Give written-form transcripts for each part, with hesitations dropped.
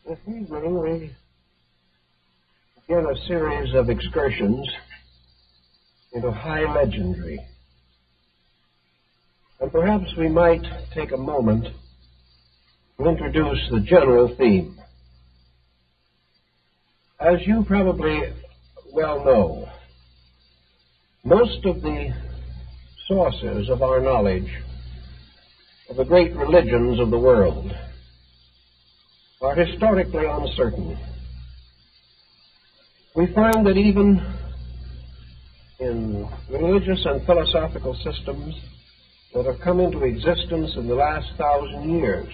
This evening we begin a series of excursions into high legendary. And perhaps we might take a moment to introduce the general theme. As you probably well know, most of the sources of our knowledge of the great religions of the world are historically uncertain. We find that even in religious and philosophical systems that have come into existence in the last 1,000 years,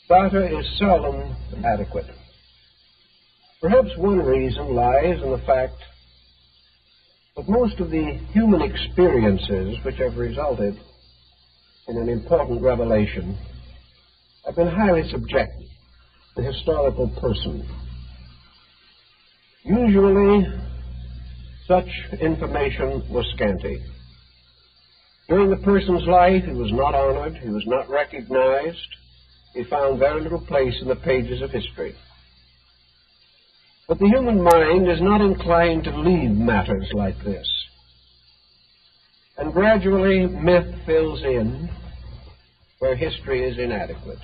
data is seldom adequate. Perhaps one reason lies in the fact that most of the human experiences which have resulted in an important revelation have been highly subjective to the historical person. Usually, such information was scanty. During the person's life, he was not honored, he was not recognized, he found very little place in the pages of history. But the human mind is not inclined to leave matters like this. And gradually, myth fills in where history is inadequate.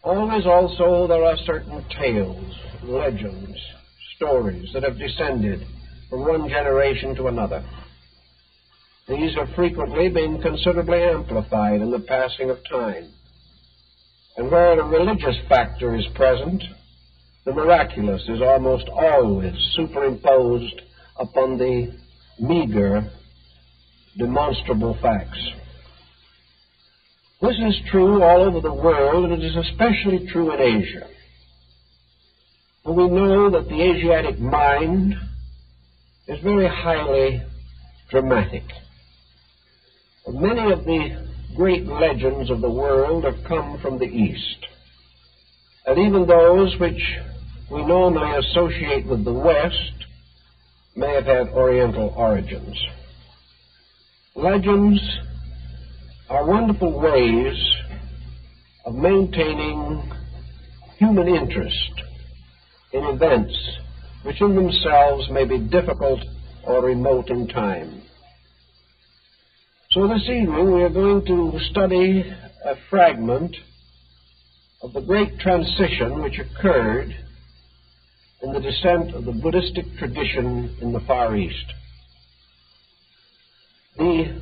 Always also there are certain tales, legends, stories that have descended from one generation to another. These have frequently been considerably amplified in the passing of time. And where a religious factor is present, the miraculous is almost always superimposed upon the meager, demonstrable facts. This is true all over the world, and it is especially true in Asia. For we know that the Asiatic mind is very highly dramatic. Many of the great legends of the world have come from the East, and even those which we normally associate with the West may have had Oriental origins. Legends are wonderful ways of maintaining human interest in events which in themselves may be difficult or remote in time. So this evening we are going to study a fragment of the great transition which occurred in the descent of the Buddhistic tradition in the Far East. The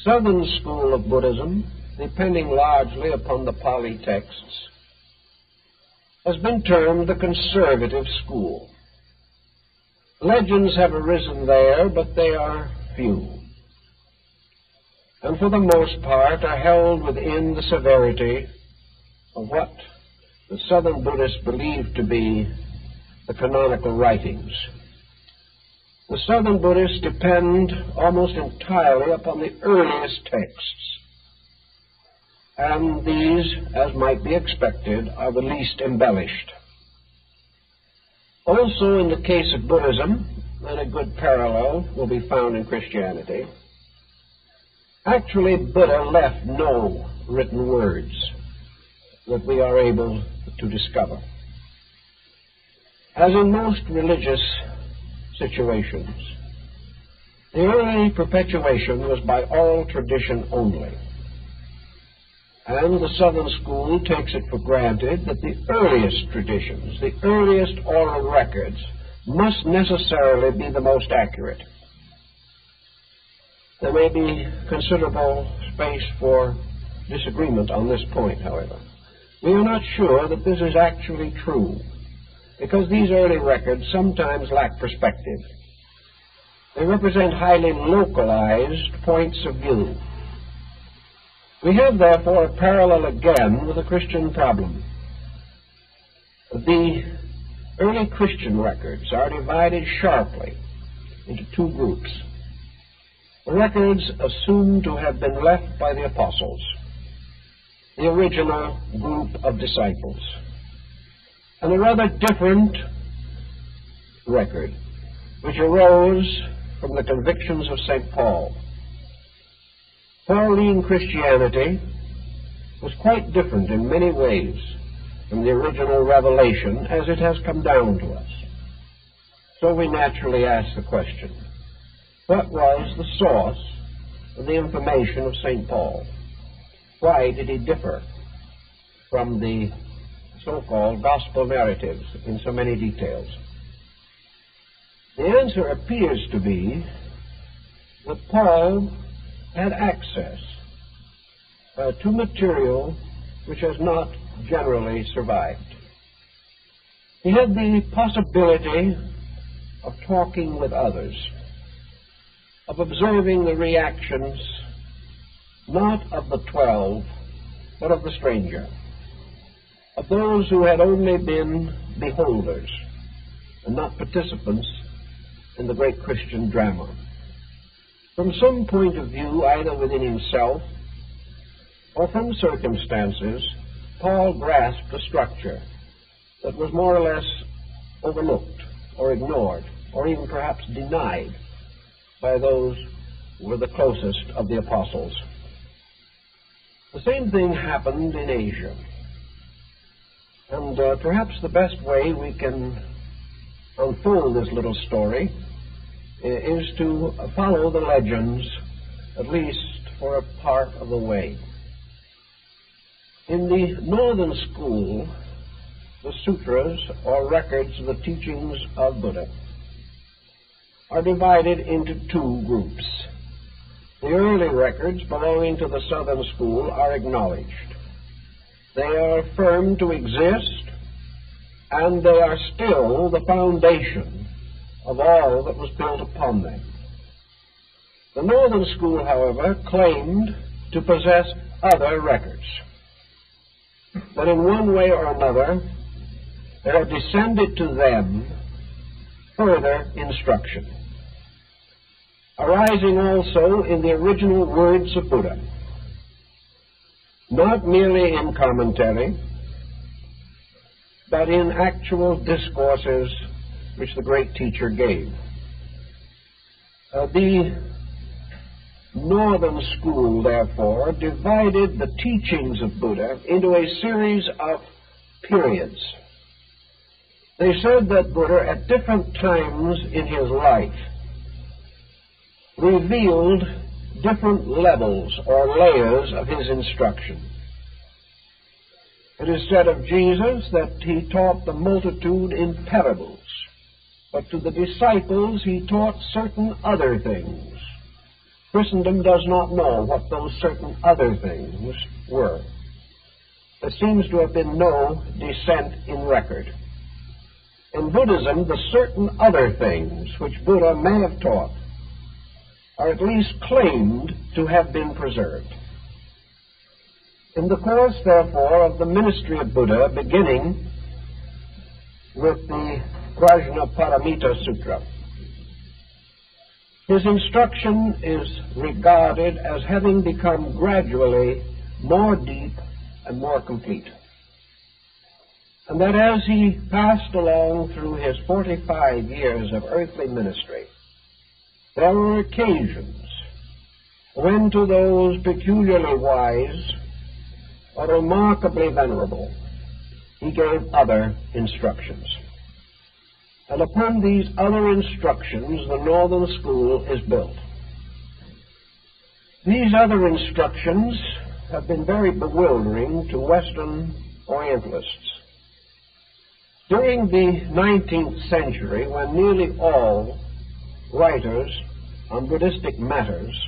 Southern school of Buddhism, depending largely upon the Pali texts, has been termed the conservative school. Legends have arisen there, but they are few, and for the most part are held within the severity of what the Southern Buddhists believe to be the canonical writings. The Southern Buddhists depend almost entirely upon the earliest texts, and these, as might be expected, are the least embellished. Also, in the case of Buddhism, and a good parallel will be found in Christianity, actually Buddha left no written words that we are able to discover. As in most religious situations, the early perpetuation was by oral tradition only. And the Southern school takes it for granted that the earliest traditions, the earliest oral records, must necessarily be the most accurate. There may be considerable space for disagreement on this point, however. We are not sure that this is actually true, because these early records sometimes lack perspective. They represent highly localized points of view. We have, therefore, a parallel again with the Christian problem. The early Christian records are divided sharply into two groups. The records assumed to have been left by the apostles, the original group of disciples, and a rather different record, which arose from the convictions of St. Paul. Pauline Christianity was quite different in many ways from the original revelation as it has come down to us. So we naturally ask the question, what was the source of the information of St. Paul? Why did he differ from the so-called gospel narratives in so many details? The answer appears to be that Paul had access to material which has not generally survived. He had the possibility of talking with others, of observing the reactions not of the 12, but of the stranger, of those who had only been beholders and not participants in the great Christian drama. From some point of view, either within himself or from circumstances, Paul grasped a structure that was more or less overlooked or ignored or even perhaps denied by those who were the closest of the apostles. The same thing happened in Asia. And perhaps the best way we can unfold this little story is to follow the legends, at least for a part of the way. In the northern school, the sutras, or records of the teachings of Buddha, are divided into two groups. The early records belonging to the southern school are acknowledged. They are affirmed to exist, and they are still the foundation of all that was built upon them. The northern school, however, claimed to possess other records, that in one way or another there had descended to them further instruction, arising also in the original words of Buddha, not merely in commentary, but in actual discourses which the great teacher gave. The northern school, therefore, divided the teachings of Buddha into a series of periods. They said that Buddha, at different times in his life, revealed different levels or layers of his instruction. It is said of Jesus that he taught the multitude in parables, but to the disciples he taught certain other things. Christendom does not know what those certain other things were. There seems to have been no descent in record. In Buddhism, the certain other things which Buddha may have taught are at least claimed to have been preserved. In the course, therefore, of the ministry of Buddha, beginning with the Prajnaparamita Sutra, his instruction is regarded as having become gradually more deep and more complete. And that as he passed along through his 45 years of earthly ministry, there were occasions when to those peculiarly wise or remarkably venerable he gave other instructions. And upon these other instructions the northern school is built. These other instructions have been very bewildering to Western Orientalists. During the 19th century, when nearly all writers on Buddhistic matters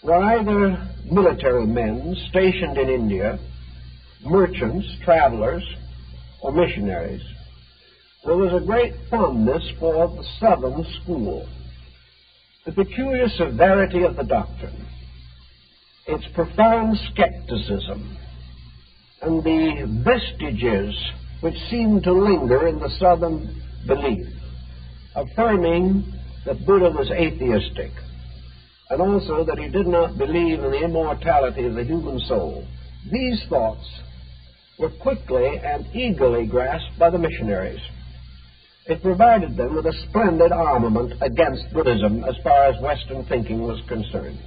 were either military men stationed in India, merchants, travelers, or missionaries, there was a great fondness for the southern school. The peculiar severity of the doctrine, its profound skepticism, and the vestiges which seemed to linger in the southern belief, affirming that Buddha was atheistic, and also that he did not believe in the immortality of the human soul. These thoughts were quickly and eagerly grasped by the missionaries. It provided them with a splendid armament against Buddhism as far as Western thinking was concerned.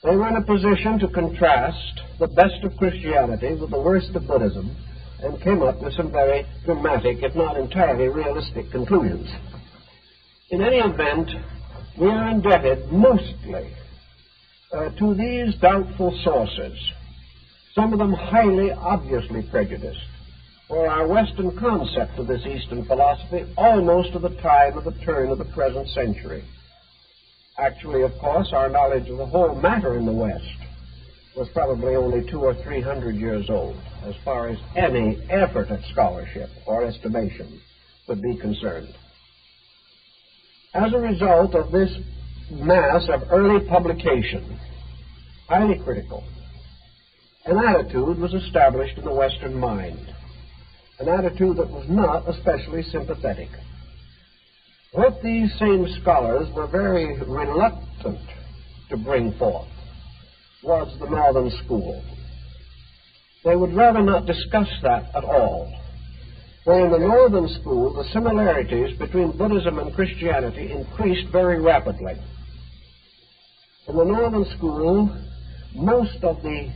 They were in a position to contrast the best of Christianity with the worst of Buddhism and came up with some very dramatic, if not entirely realistic, conclusions. In any event, we are indebted mostly to these doubtful sources, some of them highly obviously prejudiced, for our Western concept of this Eastern philosophy almost to the time of the turn of the present century. Actually, of course, our knowledge of the whole matter in the West was probably only 200 or 300 years old, as far as any effort at scholarship or estimation would be concerned. As a result of this mass of early publication, highly critical, an attitude was established in the Western mind, an attitude that was not especially sympathetic. What these same scholars were very reluctant to bring forth was the Northern School. They would rather not discuss that at all. For in the Northern School, the similarities between Buddhism and Christianity increased very rapidly. In the Northern School, most of the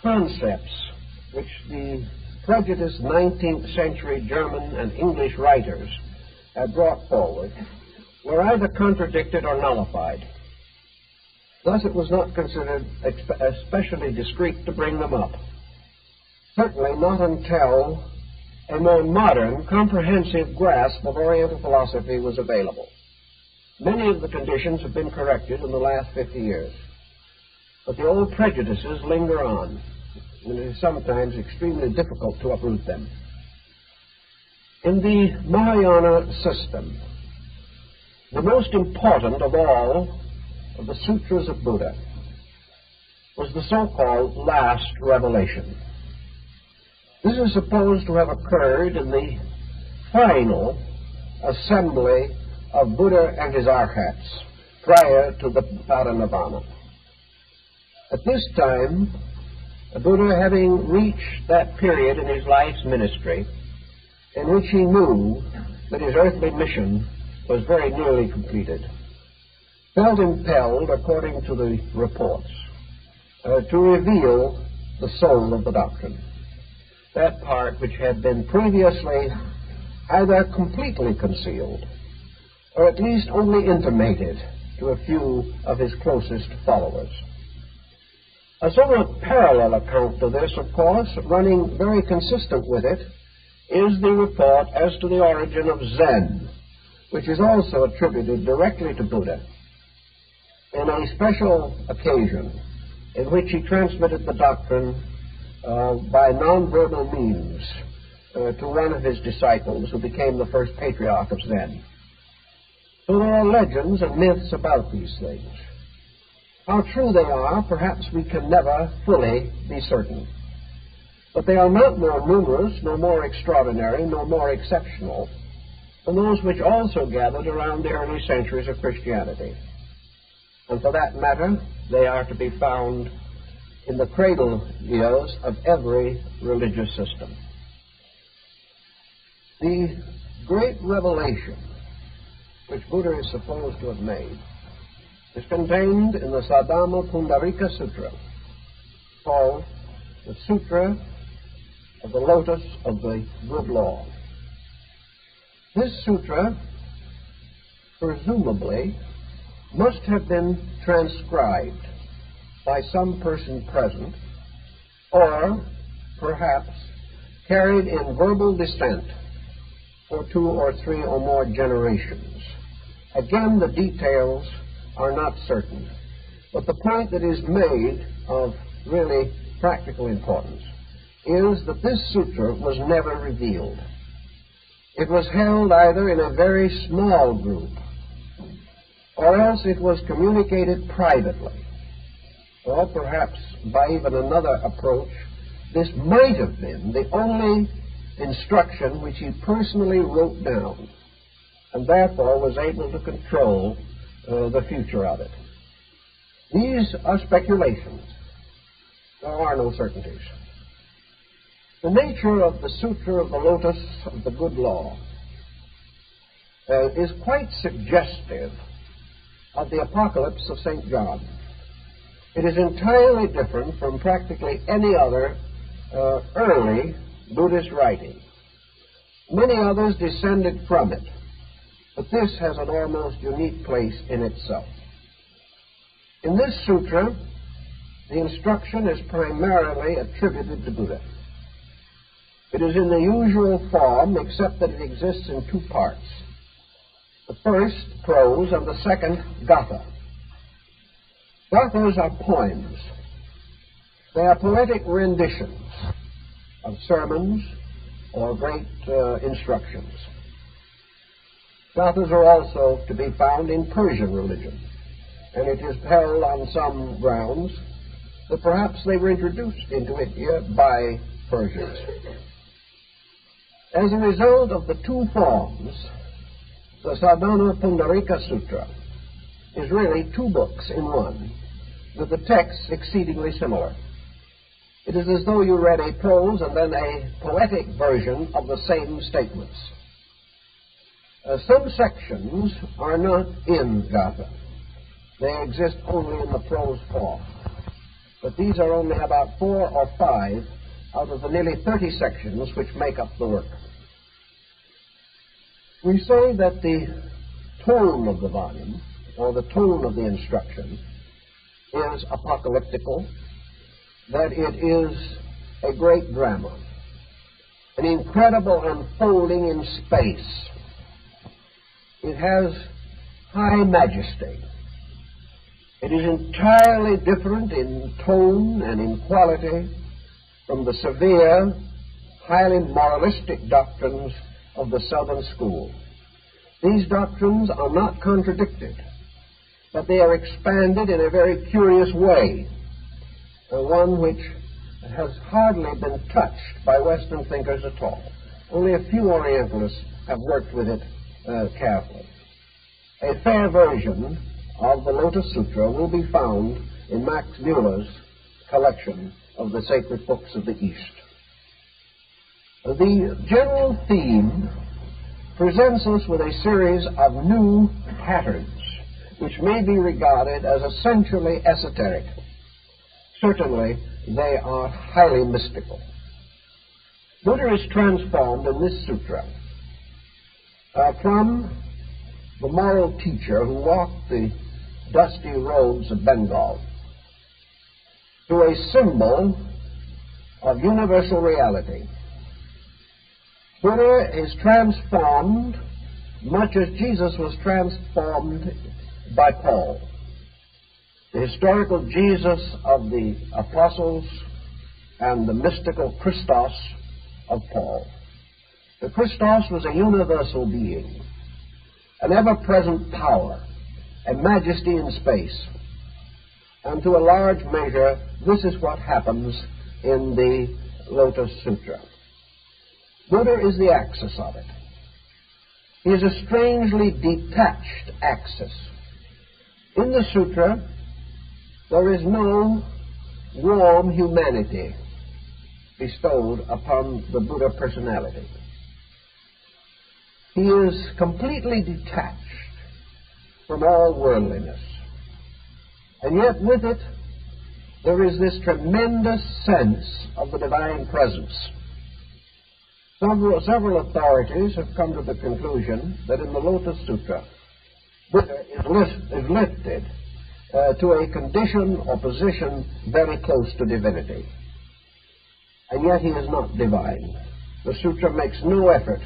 concepts which the prejudiced 19th century German and English writers had brought forward were either contradicted or nullified. Thus it was not considered especially discreet to bring them up. Certainly not until a more modern, comprehensive grasp of Oriental philosophy was available. Many of the conditions have been corrected in the last 50 years, but the old prejudices linger on, and it is sometimes extremely difficult to uproot them. In the Mahayana system, the most important of all of the sutras of Buddha was the so-called last revelation. This is supposed to have occurred in the final assembly of Buddha and his arhats prior to the Parinirvana. At this time, Buddha, having reached that period in his life's ministry in which he knew that his earthly mission was very nearly completed, felt impelled, according to the reports, to reveal the soul of the doctrine, that part which had been previously either completely concealed or at least only intimated to a few of his closest followers. A somewhat parallel account to this, of course, running very consistent with it, is the report as to the origin of Zen, which is also attributed directly to Buddha in a special occasion in which he transmitted the doctrine by nonverbal means to one of his disciples who became the first patriarch of Zen. So there are legends and myths about these things. How true they are, perhaps we can never fully be certain. But they are not more numerous, nor more extraordinary, nor more exceptional than those which also gathered around the early centuries of Christianity. And for that matter, they are to be found in the cradle years of every religious system. The great revelation which Buddha is supposed to have made is contained in the Saddhamma Pundarika Sutra, called the Sutra of the Lotus of the Good Law. This sutra, presumably, must have been transcribed by some person present, or perhaps carried in verbal descent for 2 or 3 or more generations. Again, the details are not certain, but the point that is made of really practical importance is that this sutra was never revealed. It was held either in a very small group, or else it was communicated privately, or perhaps by even another approach, this might have been the only instruction which he personally wrote down, and therefore was able to control the future of it. These are speculations. There are no certainties. The nature of the Sutra of the Lotus of the Good Law is quite suggestive of the Apocalypse of St. John. It is entirely different from practically any other early Buddhist writing. Many others descended from it, but this has an almost unique place in itself. In this sutra, the instruction is primarily attributed to Buddha. It is in the usual form, except that it exists in two parts. The first, prose, and the second, gatha. Gathas are poems. They are poetic renditions of sermons or great instructions. Gathas are also to be found in Persian religion, and it is held on some grounds that perhaps they were introduced into India by Persians. As a result of the two forms, the Sadhana Pundarika Sutra is really two books in one, with the texts exceedingly similar. It is as though you read a prose and then a poetic version of the same statements. Some sections are not in Gatha. They exist only in the prose form. But these are only about 4 or 5 out of the nearly 30 sections which make up the work. We say that the tone of the volume, or the tone of the instruction, is apocalyptical, that it is a great drama, an incredible unfolding in space. It has high majesty. It is entirely different in tone and in quality from the severe, highly moralistic doctrines of the Southern School. These doctrines are not contradicted, but they are expanded in a very curious way, one which has hardly been touched by Western thinkers at all. Only a few Orientalists have worked with it carefully. A fair version of the Lotus Sutra will be found in Max Muller's collection of the sacred books of the East. The general theme presents us with a series of new patterns which may be regarded as essentially esoteric. Certainly, they are highly mystical. Buddha is transformed in this sutra from the moral teacher who walked the dusty roads of Bengal to a symbol of universal reality. Buddha is transformed much as Jesus was transformed by Paul, the historical Jesus of the apostles and the mystical Christos of Paul. The Christos was a universal being, an ever-present power, a majesty in space. And to a large measure, this is what happens in the Lotus Sutra. Buddha is the axis of it. He is a strangely detached axis. In the sutra, there is no warm humanity bestowed upon the Buddha personality. He is completely detached from all worldliness. And yet with it, there is this tremendous sense of the divine presence. Several authorities have come to the conclusion that in the Lotus Sutra, Buddha is lifted to a condition or position very close to divinity. And yet he is not divine. The sutra makes no effort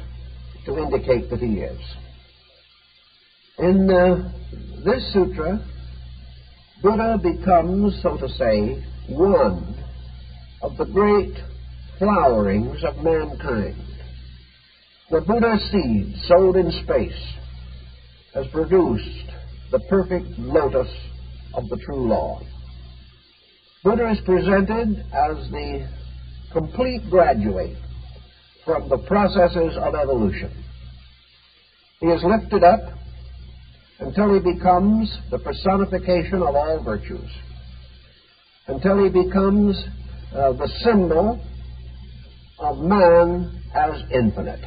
to indicate that he is. In this sutra, Buddha becomes, so to say, one of the great flowerings of mankind. The Buddha seed sowed in space has produced the perfect lotus of the true law. Buddha is presented as the complete graduate from the processes of evolution. He is lifted up until he becomes the personification of all virtues, until he becomes the symbol of man as infinite.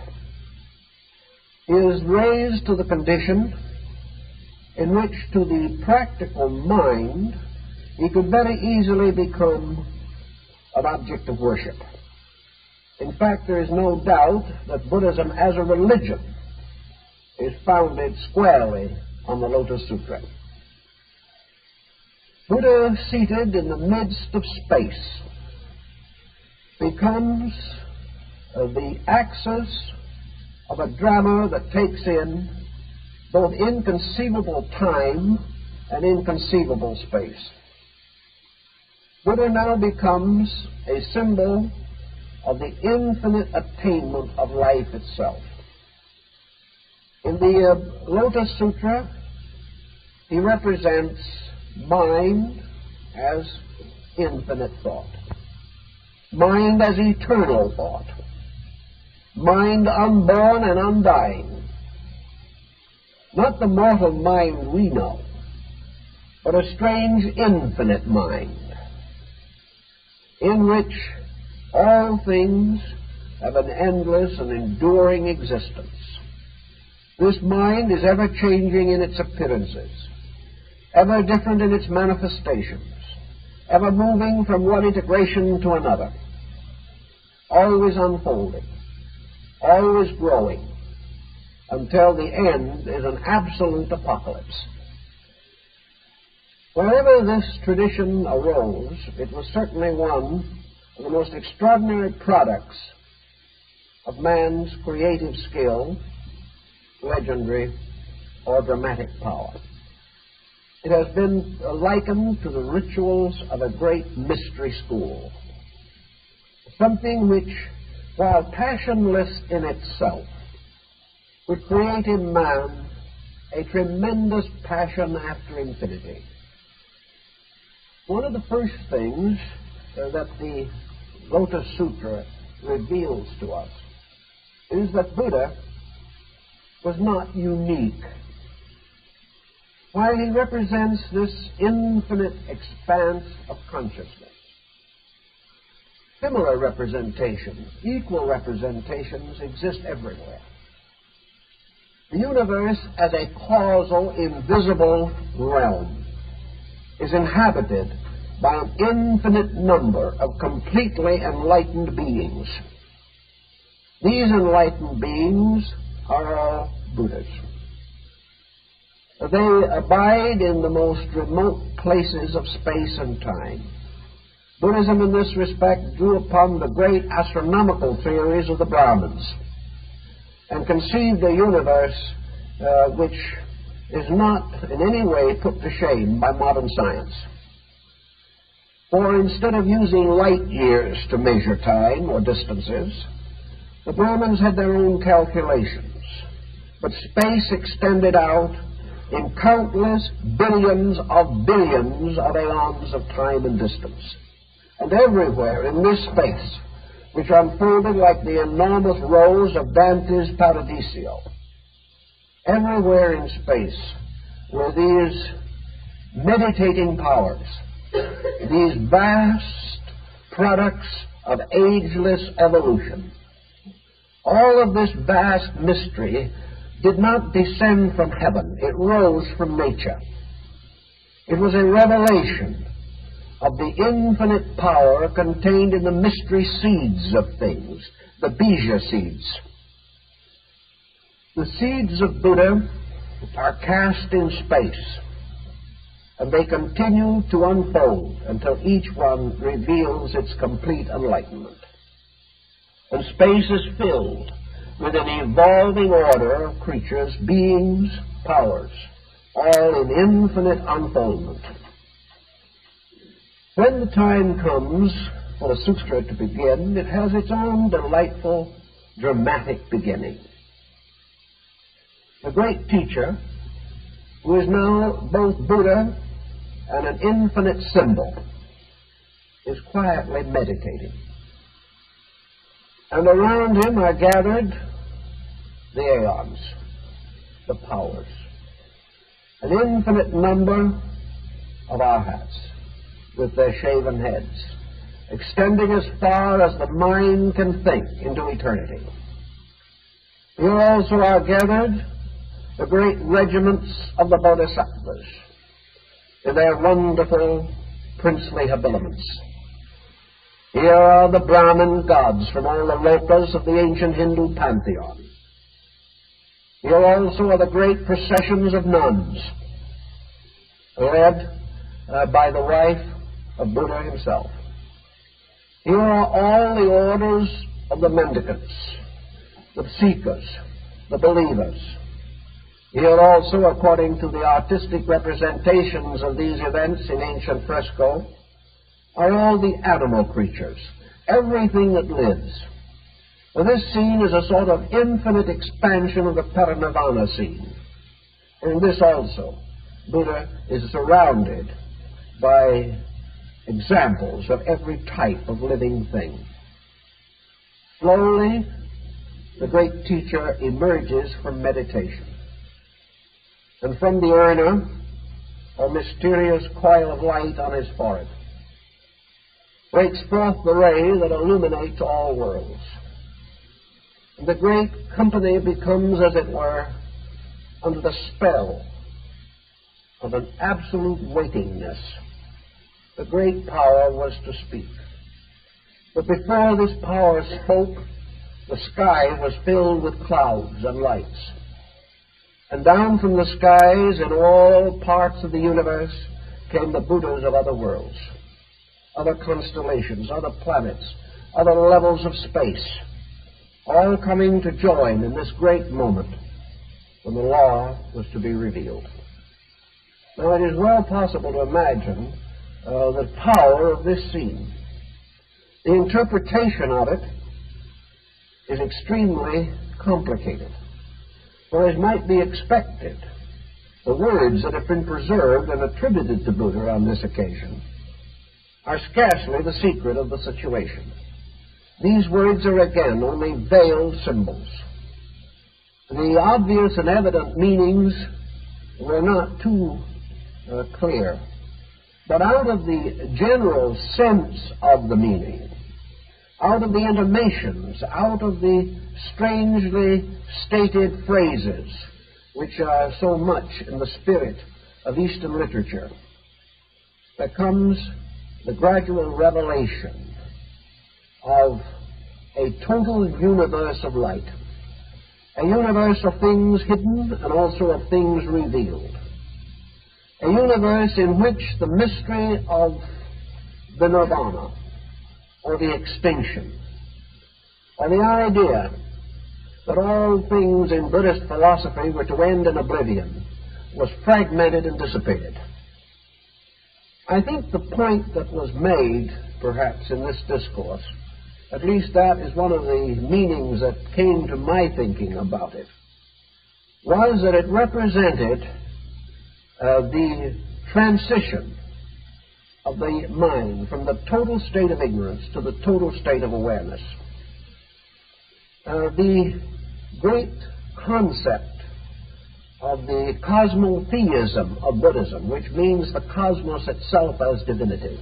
He is raised to the condition in which, to the practical mind, he could very easily become an object of worship. In fact, there is no doubt that Buddhism as a religion is founded squarely on the Lotus Sutra. Buddha, seated in the midst of space, becomes the axis of a drama that takes in both inconceivable time and inconceivable space. Buddha now becomes a symbol of the infinite attainment of life itself. In the Lotus Sutra, he represents mind as infinite thought, mind as eternal thought, mind unborn and undying. Not the mortal mind we know, but a strange infinite mind in which all things have an endless and enduring existence. This mind is ever changing in its appearances, ever different in its manifestations, ever moving from one integration to another, always unfolding, always growing, until the end is an absolute apocalypse. Wherever this tradition arose, it was certainly one of the most extraordinary products of man's creative skill, legendary, or dramatic power. It has been likened to the rituals of a great mystery school, something which, while passionless in itself, would create in man a tremendous passion after infinity. One of the first things that the Lotus Sutra reveals to us is that Buddha was not unique. While he represents this infinite expanse of consciousness, similar representations, equal representations exist everywhere. The universe as a causal, invisible realm is inhabited by an infinite number of completely enlightened beings. These enlightened beings are all Buddhas. They abide in the most remote places of space and time. Buddhism in this respect drew upon the great astronomical theories of the Brahmins and conceived a universe which is not in any way put to shame by modern science. For instead of using light years to measure time or distances, the Brahmins had their own calculations, but space extended out in countless billions of aeons of time and distance. And everywhere in this space, which unfolded like the enormous rows of Dante's Paradiso, everywhere in space were these meditating powers, these vast products of ageless evolution. All of this vast mystery did not descend from heaven. It rose from nature. It was a revelation of the infinite power contained in the mystery seeds of things, the bija seeds. The seeds of Buddha are cast in space, and they continue to unfold until each one reveals its complete enlightenment. And space is filled with an evolving order of creatures, beings, powers, all in infinite unfoldment. When the time comes for the sutra to begin, it has its own delightful, dramatic beginning. The great teacher, who is now both Buddha and an infinite symbol, is quietly meditating. And around him are gathered the aeons, the powers, an infinite number of arhats with their shaven heads, extending as far as the mind can think into eternity. Here also are gathered the great regiments of the Bodhisattvas in their wonderful princely habiliments. Here are the Brahmin gods from all the lokas of the ancient Hindu pantheon. Here also are the great processions of nuns, led by the wife of Buddha himself. Here are all the orders of the mendicants, the seekers, the believers. Here also, according to the artistic representations of these events in ancient fresco, are all the animal creatures, everything that lives. For this scene is a sort of infinite expansion of the Parinirvana scene. In this also, Buddha is surrounded by examples of every type of living thing. Slowly, the great teacher emerges from meditation. And from the urna, a mysterious coil of light on his forehead, breaks forth the ray that illuminates all worlds. And the great company becomes, as it were, under the spell of an absolute weightiness. The great power was to speak. But before this power spoke, the sky was filled with clouds and lights. And down from the skies in all parts of the universe came the Buddhas of other worlds, other constellations, other planets, other levels of space, all coming to join in this great moment when the law was to be revealed. Now, it is well possible to imagine the power of this scene. The interpretation of it is extremely complicated. For as might be expected, the words that have been preserved and attributed to Buddha on this occasion are scarcely the secret of the situation. These words are again only veiled symbols. The obvious and evident meanings were not too clear. But out of the general sense of the meaning, out of the intimations, out of the strangely stated phrases, which are so much in the spirit of Eastern literature, there comes the gradual revelation of a total universe of light, a universe of things hidden and also of things revealed, a universe in which the mystery of the nirvana, or the extinction, or the idea that all things in Buddhist philosophy were to end in oblivion, was fragmented and dissipated. I think the point that was made, perhaps, in this discourse, at least that is one of the meanings that came to my thinking about it, was that it represented the transition of the mind from the total state of ignorance to the total state of awareness. The great concept of the cosmotheism of Buddhism, which means the cosmos itself as divinity,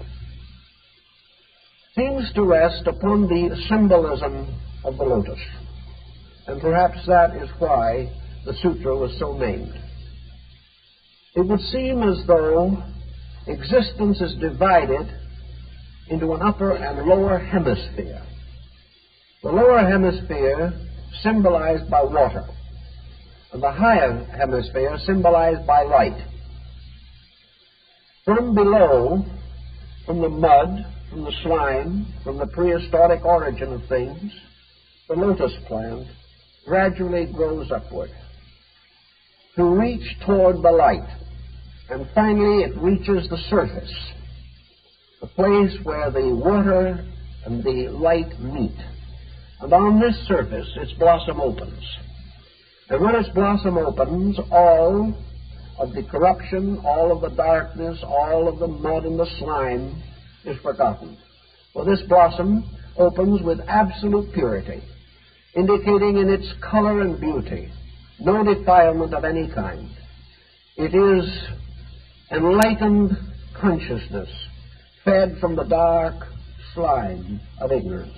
seems to rest upon the symbolism of the lotus. And perhaps that is why the sutra was so named. It would seem as though existence is divided into an upper and lower hemisphere. The lower hemisphere symbolized by water, and the higher hemisphere symbolized by light. From below, from the mud, from the slime, from the prehistoric origin of things, the lotus plant gradually grows upward to reach toward the light. And finally it reaches the surface, the place where the water and the light meet. And on this surface its blossom opens. And when its blossom opens, all of the corruption, all of the darkness, all of the mud and the slime is forgotten. For this blossom opens with absolute purity, indicating in its color and beauty no defilement of any kind. It is enlightened consciousness fed from the dark slime of ignorance.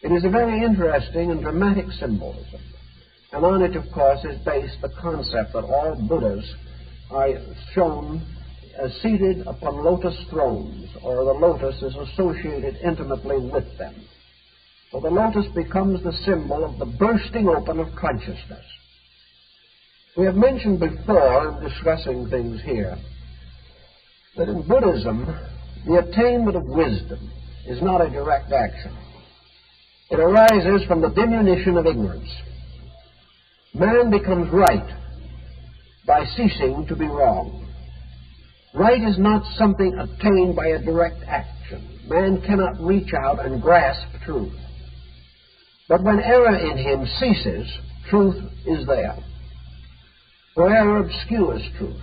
It is a very interesting and dramatic symbolism, and on it, of course, is based the concept that all Buddhas are shown seated upon lotus thrones, or the lotus is associated intimately with them. So the lotus becomes the symbol of the bursting open of consciousness. We have mentioned before, in discussing things here, that in Buddhism, the attainment of wisdom is not a direct action. It arises from the diminution of ignorance. Man becomes right by ceasing to be wrong. Right is not something attained by a direct action. Man cannot reach out and grasp truth. But when error in him ceases, truth is there. For error obscures truth.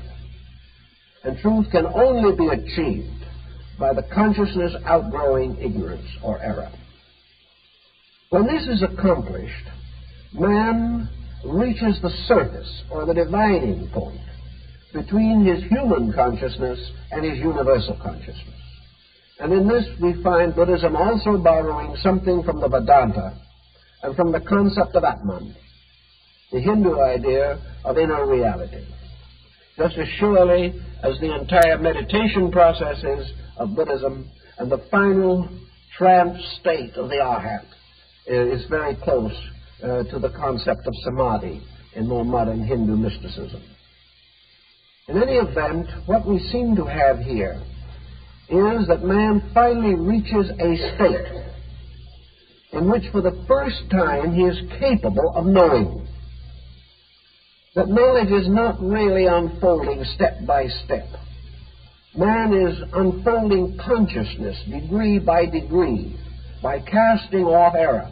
And truth can only be achieved by the consciousness outgrowing ignorance or error. When this is accomplished, man reaches the surface or the dividing point between his human consciousness and his universal consciousness. And in this we find Buddhism also borrowing something from the Vedanta and from the concept of Atman, the Hindu idea of inner reality. Just as surely as the entire meditation processes of Buddhism and the final trance state of the Arhat is very close to the concept of samadhi in more modern Hindu mysticism. In any event, what we seem to have here is that man finally reaches a state in which for the first time he is capable of knowing. That knowledge is not really unfolding step by step. Man is unfolding consciousness degree by degree by casting off error.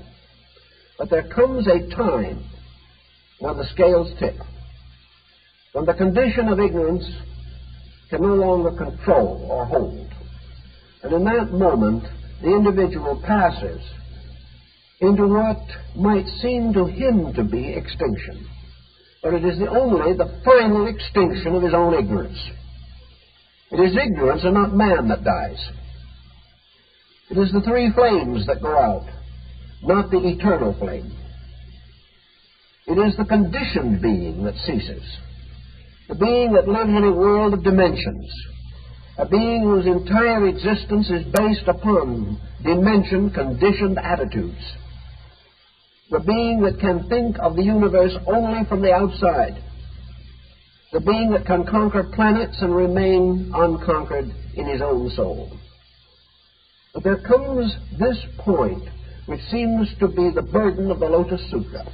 But there comes a time when the scales tip, when the condition of ignorance can no longer control or hold. And in that moment, the individual passes into what might seem to him to be extinction. But it is only the final extinction of his own ignorance. It is ignorance and not man that dies. It is the three flames that go out, not the eternal flame. It is the conditioned being that ceases, the being that lives in a world of dimensions, a being whose entire existence is based upon dimensioned, conditioned attitudes, the being that can think of the universe only from the outside, the being that can conquer planets and remain unconquered in his own soul. But there comes this point which seems to be the burden of the Lotus Sutra,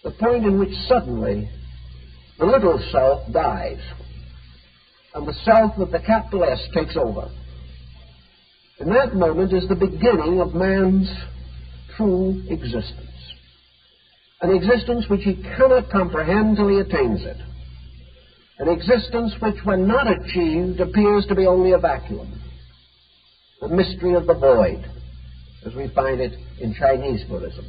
the point in which suddenly the little self dies and the self with the capital S takes over. And that moment is the beginning of man's true existence, an existence which he cannot comprehend till he attains it, an existence which, when not achieved, appears to be only a vacuum, the mystery of the void, as we find it in Chinese Buddhism.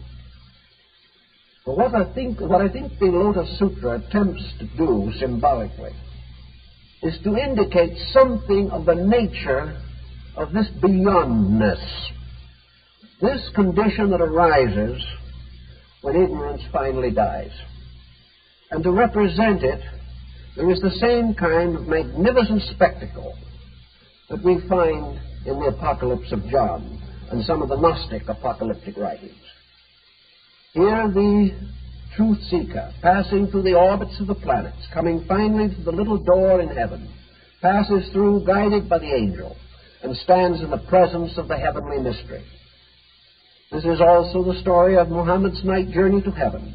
But what I think the Lotus Sutra attempts to do symbolically is to indicate something of the nature of this beyondness, this condition that arises when ignorance finally dies. And to represent it, there is the same kind of magnificent spectacle that we find in the Apocalypse of John and some of the Gnostic apocalyptic writings. Here the truth seeker, passing through the orbits of the planets, coming finally to the little door in heaven, passes through guided by the angel and stands in the presence of the heavenly mystery. This is also the story of Muhammad's night journey to heaven.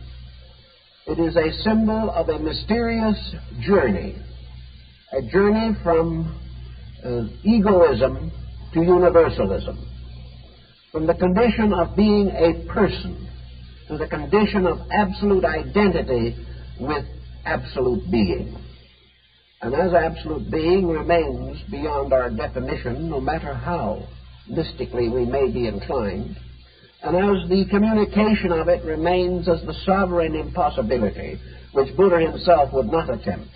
It is a symbol of a mysterious journey, a journey from egoism to universalism, from the condition of being a person to the condition of absolute identity with absolute being. And as absolute being remains beyond our definition, no matter how mystically we may be inclined, and as the communication of it remains as the sovereign impossibility which Buddha himself would not attempt.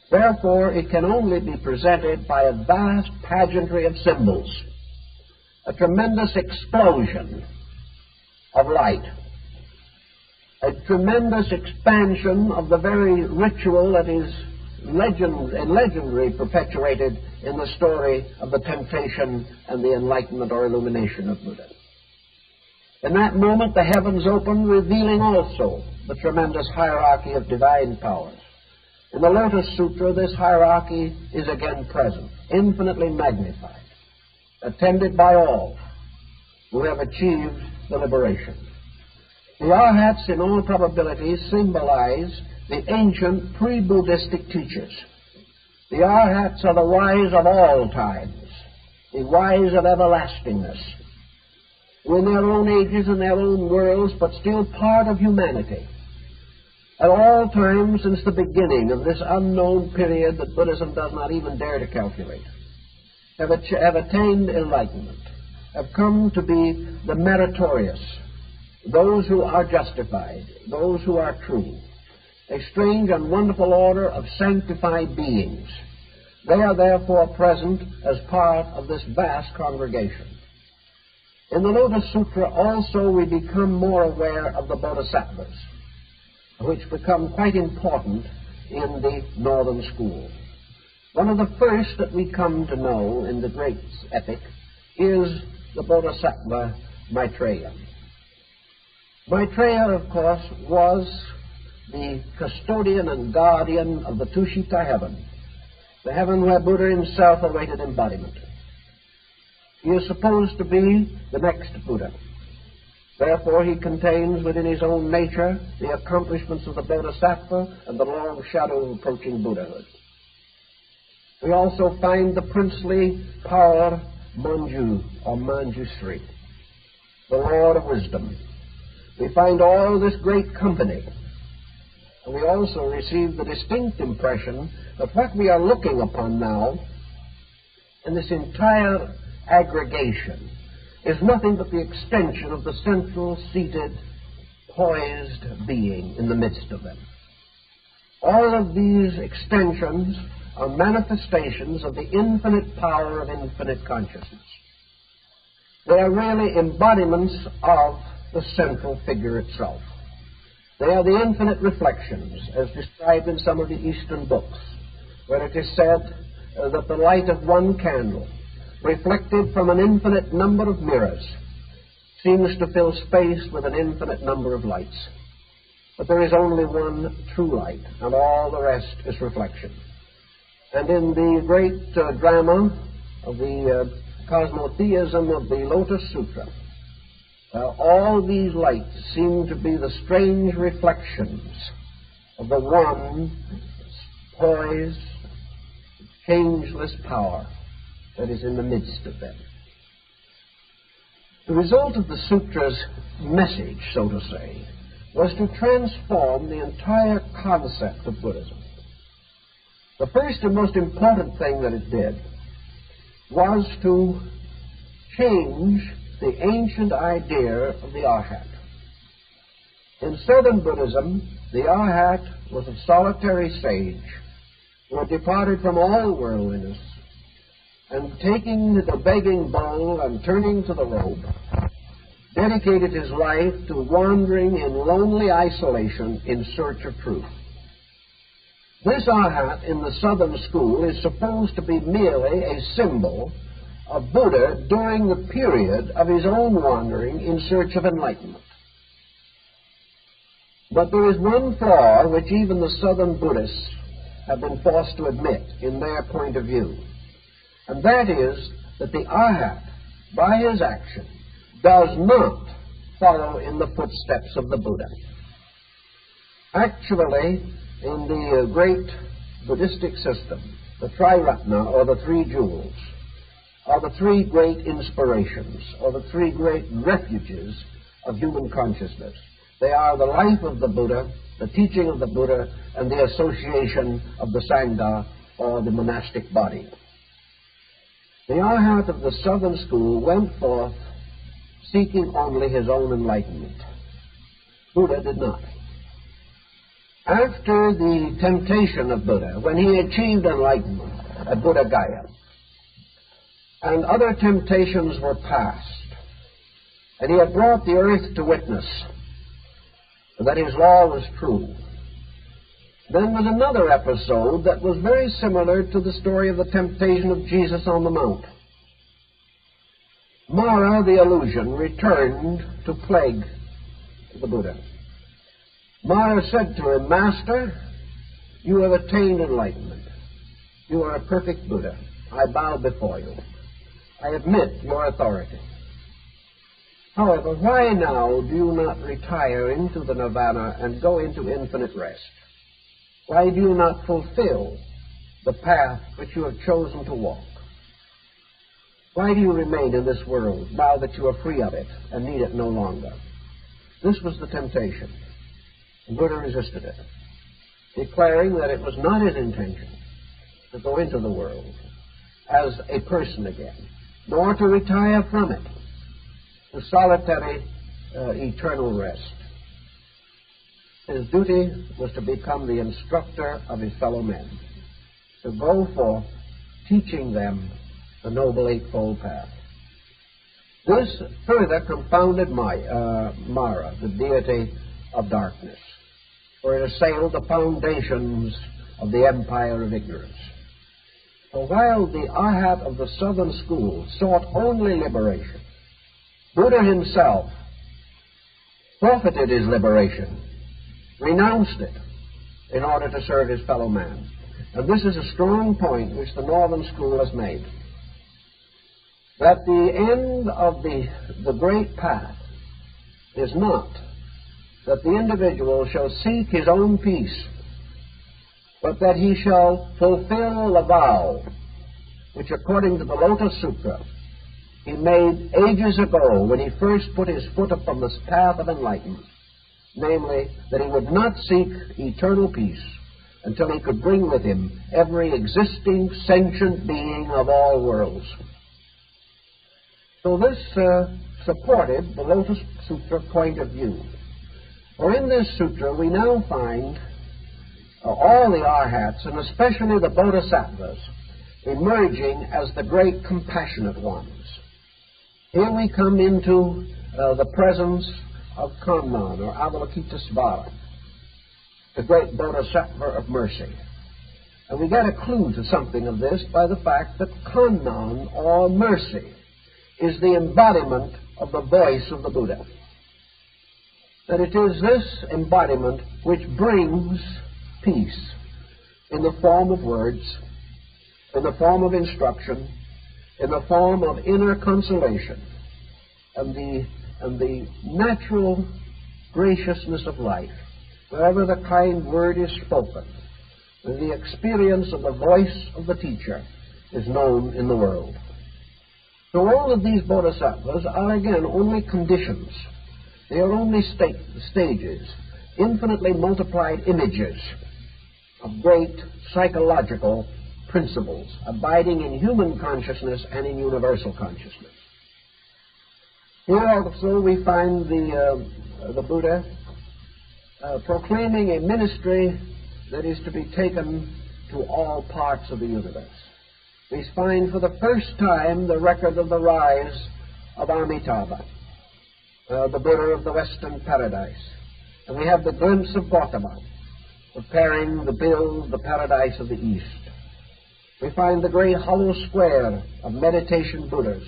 Therefore, it can only be presented by a vast pageantry of symbols, a tremendous explosion of light, a tremendous expansion of the very ritual that is legendary perpetuated in the story of the temptation and the enlightenment or illumination of Buddha. In that moment, the heavens opened, revealing also the tremendous hierarchy of divine powers. In the Lotus Sutra, this hierarchy is again present, infinitely magnified, attended by all who have achieved the liberation. The Arhats, in all probability, symbolize the ancient pre-Buddhistic teachers. The Arhats are the wise of all times, the wise of everlastingness, who in their own ages and their own worlds, but still part of humanity, at all times since the beginning of this unknown period that Buddhism does not even dare to calculate, have attained enlightenment, have come to be the meritorious, those who are justified, those who are true, a strange and wonderful order of sanctified beings. They are therefore present as part of this vast congregation. In the Lotus Sutra also we become more aware of the Bodhisattvas, which become quite important in the Northern School. One of the first that we come to know in the great epic is the Bodhisattva Maitreya. Maitreya, of course, was the custodian and guardian of the Tushita heaven, the heaven where Buddha himself awaited embodiment. He is supposed to be the next Buddha. Therefore, he contains within his own nature the accomplishments of the Bodhisattva and the long shadow of approaching Buddhahood. We also find the princely power Manju, or Manjusri, the Lord of Wisdom. We find all this great company. And we also receive the distinct impression that what we are looking upon now in this entire aggregation is nothing but the extension of the central, seated, poised being in the midst of them. All of these extensions are manifestations of the infinite power of infinite consciousness. They are really embodiments of the central figure itself. They are the infinite reflections, as described in some of the Eastern books, where it is said that the light of one candle, reflected from an infinite number of mirrors, seems to fill space with an infinite number of lights. But there is only one true light, and all the rest is reflection. And in the great drama of the cosmotheism of the Lotus Sutra, all these lights seem to be the strange reflections of the one poised, changeless power that is in the midst of them. The result of the Sutra's message, so to say, was to transform the entire concept of Buddhism. The first and most important thing that it did was to change the ancient idea of the Arhat. In Southern Buddhism, the Arhat was a solitary sage who had departed from all worldliness, and taking the begging bowl and turning to the robe, dedicated his life to wandering in lonely isolation in search of truth. This Arhat in the Southern school is supposed to be merely a symbol of Buddha during the period of his own wandering in search of enlightenment. But there is one flaw which even the Southern Buddhists have been forced to admit in their point of view, and that is that the Arhat, by his action, does not follow in the footsteps of the Buddha. Actually, in the great Buddhistic system, the Triratna, or the Three Jewels, are the three great inspirations, or the three great refuges of human consciousness. They are the life of the Buddha, the teaching of the Buddha, and the association of the Sangha, or the monastic body. The Arhat of the Southern school went forth seeking only his own enlightenment. Buddha did not. After the temptation of Buddha, when he achieved enlightenment at Buddha Gaya, and other temptations were past, and he had brought the earth to witness that his law was true, Then was another episode that was very similar to the story of the temptation of Jesus on the Mount. Mara, the illusion, returned to plague the Buddha. Mara said to him, "Master, you have attained enlightenment. You are a perfect Buddha. I bow before you. I admit your authority. However, why now do you not retire into the nirvana and go into infinite rest? Why do you not fulfill the path which you have chosen to walk? Why do you remain in this world now that you are free of it and need it no longer?" This was the temptation. The Buddha resisted it, declaring that it was not his intention to go into the world as a person again, nor to retire from it to solitary eternal rest. His duty was to become the instructor of his fellow men, to go forth teaching them the Noble Eightfold Path. This further confounded Mara, the deity of darkness, for it assailed the foundations of the empire of ignorance. For while the Arhat of the southern school sought only liberation, Buddha himself forfeited his liberation, renounced it, in order to serve his fellow man. And this is a strong point which the northern school has made, that the end of the great path is not that the individual shall seek his own peace, but that he shall fulfill the vow which, according to the Lotus Sutra, he made ages ago when he first put his foot upon this path of enlightenment, namely, that he would not seek eternal peace until he could bring with him every existing sentient being of all worlds. So this supported the Lotus Sutra point of view. For in this sutra we now find all the Arhats, and especially the Bodhisattvas, emerging as the great compassionate ones. Here we come into the presence of Kanman, or Avalokitesvara, the great Bodhisattva of mercy. And we get a clue to something of this by the fact that Kanman, or mercy, is the embodiment of the voice of the Buddha. That it is this embodiment which brings peace in the form of words, in the form of instruction, in the form of inner consolation, and the natural graciousness of life, wherever the kind word is spoken, and the experience of the voice of the teacher is known in the world. So all of these bodhisattvas are again only conditions. They are only stages, infinitely multiplied images of great psychological principles abiding in human consciousness and in universal consciousness. Here also we find the Buddha proclaiming a ministry that is to be taken to all parts of the universe. We find for the first time the record of the rise of Amitabha, the Buddha of the Western Paradise. And we have the glimpse of Gautama preparing to build the paradise of the East. We find the great hollow square of meditation Buddhas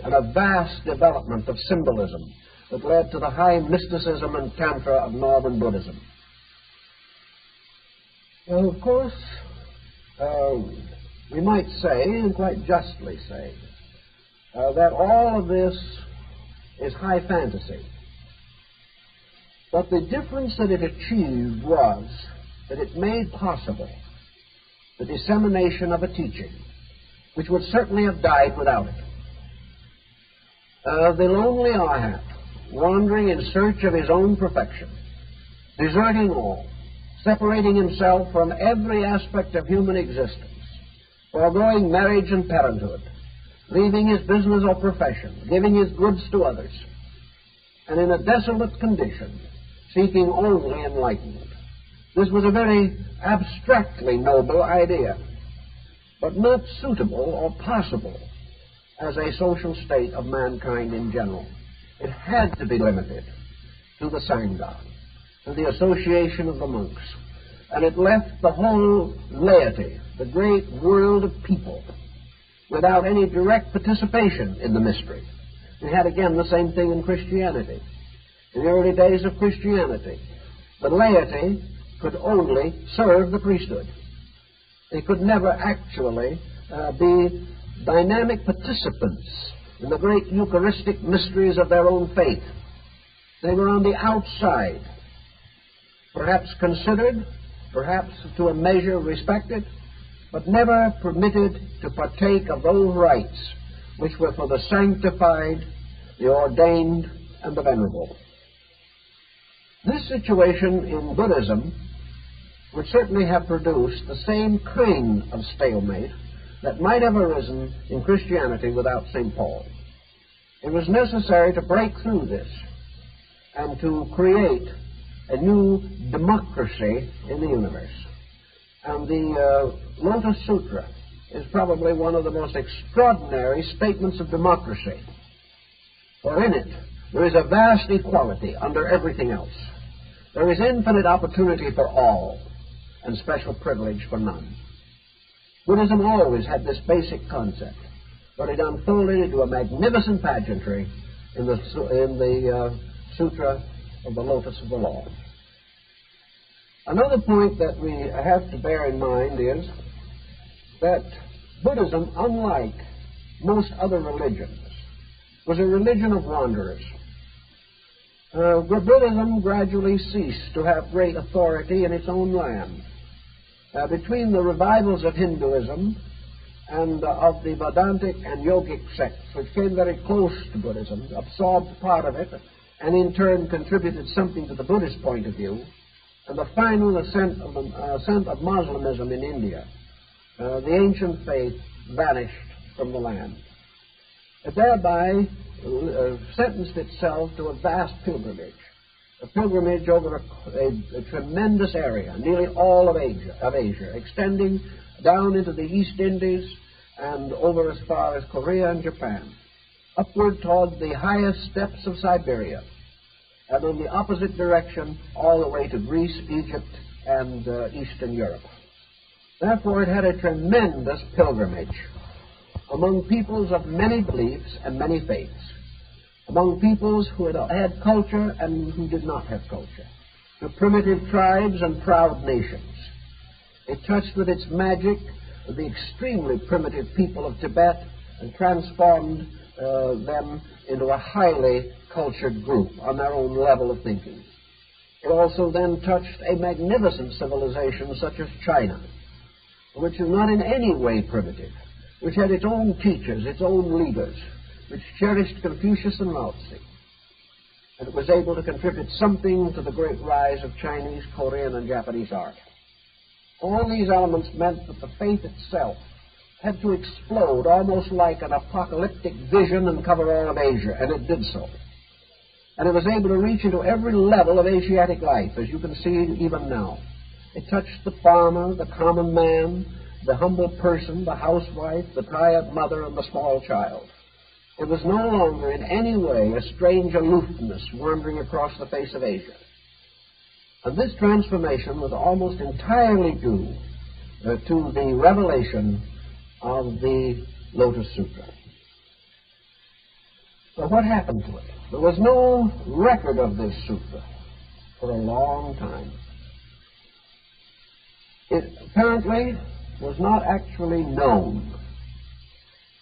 and a vast development of symbolism that led to the high mysticism and tantra of northern Buddhism. Well, of course, we might say, and quite justly say, that all of this is high fantasy. But the difference that it achieved was that it made possible the dissemination of a teaching which would certainly have died without it. The lonely Arhat, wandering in search of his own perfection, deserting all, separating himself from every aspect of human existence, foregoing marriage and parenthood, leaving his business or profession, giving his goods to others, and in a desolate condition, seeking only enlightenment. This was a very abstractly noble idea, but not suitable or possible as a social state of mankind in general. It had to be limited to the Sangha, to the association of the monks, and it left the whole laity, the great world of people, without any direct participation in the mystery. We had again the same thing in Christianity. In the early days of Christianity, the laity could only serve the priesthood. They could never actually be dynamic participants in the great Eucharistic mysteries of their own faith. They were on the outside, perhaps considered, perhaps to a measure respected, but never permitted to partake of those rites which were for the sanctified, the ordained, and the venerable. This situation in Buddhism would certainly have produced the same kind of stalemate that might have arisen in Christianity without St. Paul. It was necessary to break through this and to create a new democracy in the universe. And the Lotus Sutra is probably one of the most extraordinary statements of democracy. For in it, there is a vast equality under everything else. There is infinite opportunity for all, and special privilege for none. Buddhism always had this basic concept, but it unfolded into a magnificent pageantry in the Sutra of the Lotus of the Law. Another point that we have to bear in mind is that Buddhism, unlike most other religions, was a religion of wanderers. Buddhism gradually ceased to have great authority in its own land. Between the revivals of Hinduism and of the Vedantic and Yogic sects, which came very close to Buddhism, absorbed part of it, and in turn contributed something to the Buddhist point of view, and the final ascent of Muslimism in India, the ancient faith vanished from the land. It thereby sentenced itself to a vast pilgrimage, a pilgrimage over a tremendous area, nearly all of Asia, extending down into the East Indies and over as far as Korea and Japan, upward toward the highest steppes of Siberia, and in the opposite direction all the way to Greece, Egypt, and Eastern Europe. Therefore, it had a tremendous pilgrimage among peoples of many beliefs and many faiths, among peoples who had culture and who did not have culture, to primitive tribes and proud nations. It touched with its magic the extremely primitive people of Tibet and transformed them into a highly cultured group on their own level of thinking. It also then touched a magnificent civilization such as China, which is not in any way primitive, which had its own teachers, its own leaders, which cherished Confucius and Lao Tzu, and it was able to contribute something to the great rise of Chinese, Korean, and Japanese art. All these elements meant that the faith itself had to explode almost like an apocalyptic vision and cover all of Asia, and it did so. And it was able to reach into every level of Asiatic life, as you can see even now. It touched the farmer, the common man, the humble person, the housewife, the tired mother, and the small child. It was no longer in any way a strange aloofness wandering across the face of Asia. And this transformation was almost entirely due to the revelation of the Lotus Sutra. So what happened to it? There was no record of this sutra for a long time. It apparently was not actually known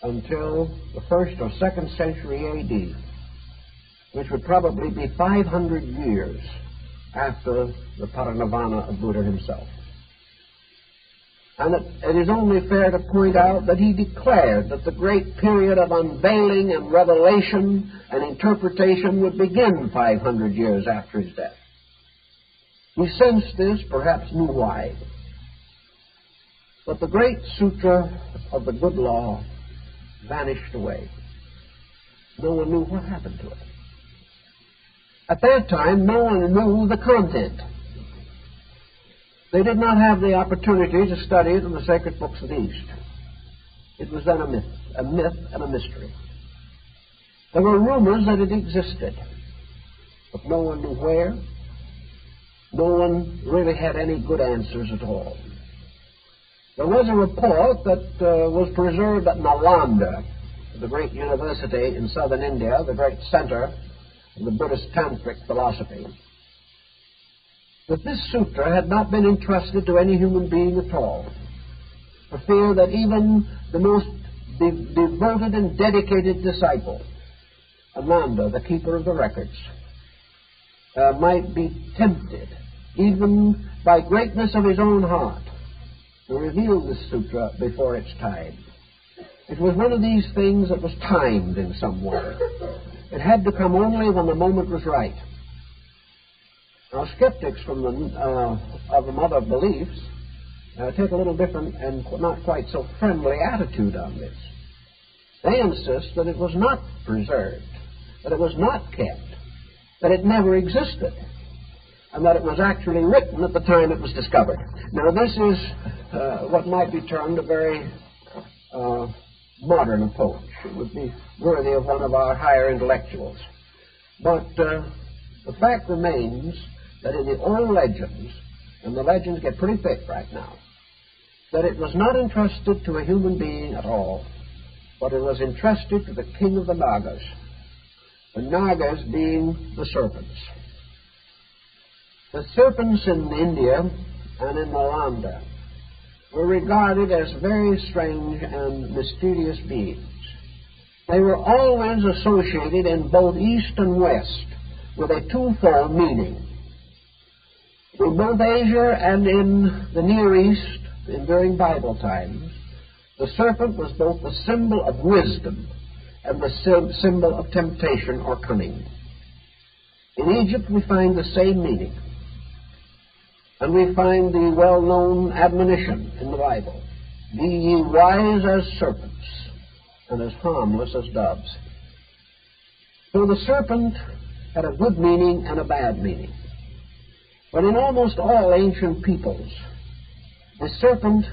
until the 1st or 2nd century A.D., which would probably be 500 years after the parinirvana of Buddha himself. And it is only fair to point out that he declared that the great period of unveiling and revelation and interpretation would begin 500 years after his death. He sensed this, perhaps knew why. But the great sutra of the good law vanished away. No one knew what happened to it. At that time, no one knew the content. They did not have the opportunity to study it in the sacred books of the East. It was then a myth and a mystery. There were rumors that it existed, but no one knew where, no one really had any good answers at all. There was a report that was preserved at Nalanda, the great university in southern India, the great center of the Buddhist tantric philosophy, that this sutra had not been entrusted to any human being at all, for fear that even the most devoted and dedicated disciple, Ananda, the keeper of the records, might be tempted, even by greatness of his own heart, to reveal this sutra before its time. It was one of these things that was timed in some way. It had to come only when the moment was right. Now, skeptics of the other beliefs take a little different and not quite so friendly attitude on this. They insist that it was not preserved, that it was not kept, that it never existed, and that it was actually written at the time it was discovered. Now, this is what might be termed a very modern approach. It would be worthy of one of our higher intellectuals. But the fact remains that in the old legends, and the legends get pretty thick right now, that it was not entrusted to a human being at all, but it was entrusted to the king of the Nagas, the Nagas being the serpents. The serpents in India and in Nalanda were regarded as very strange and mysterious beings. They were always associated in both East and West with a twofold meaning. In both Asia and in the Near East, during Bible times, the serpent was both the symbol of wisdom and the symbol of temptation or cunning. In Egypt, we find the same meaning. And we find the well-known admonition in the Bible, "Be ye wise as serpents, and as harmless as doves." So the serpent had a good meaning and a bad meaning. But in almost all ancient peoples, the serpent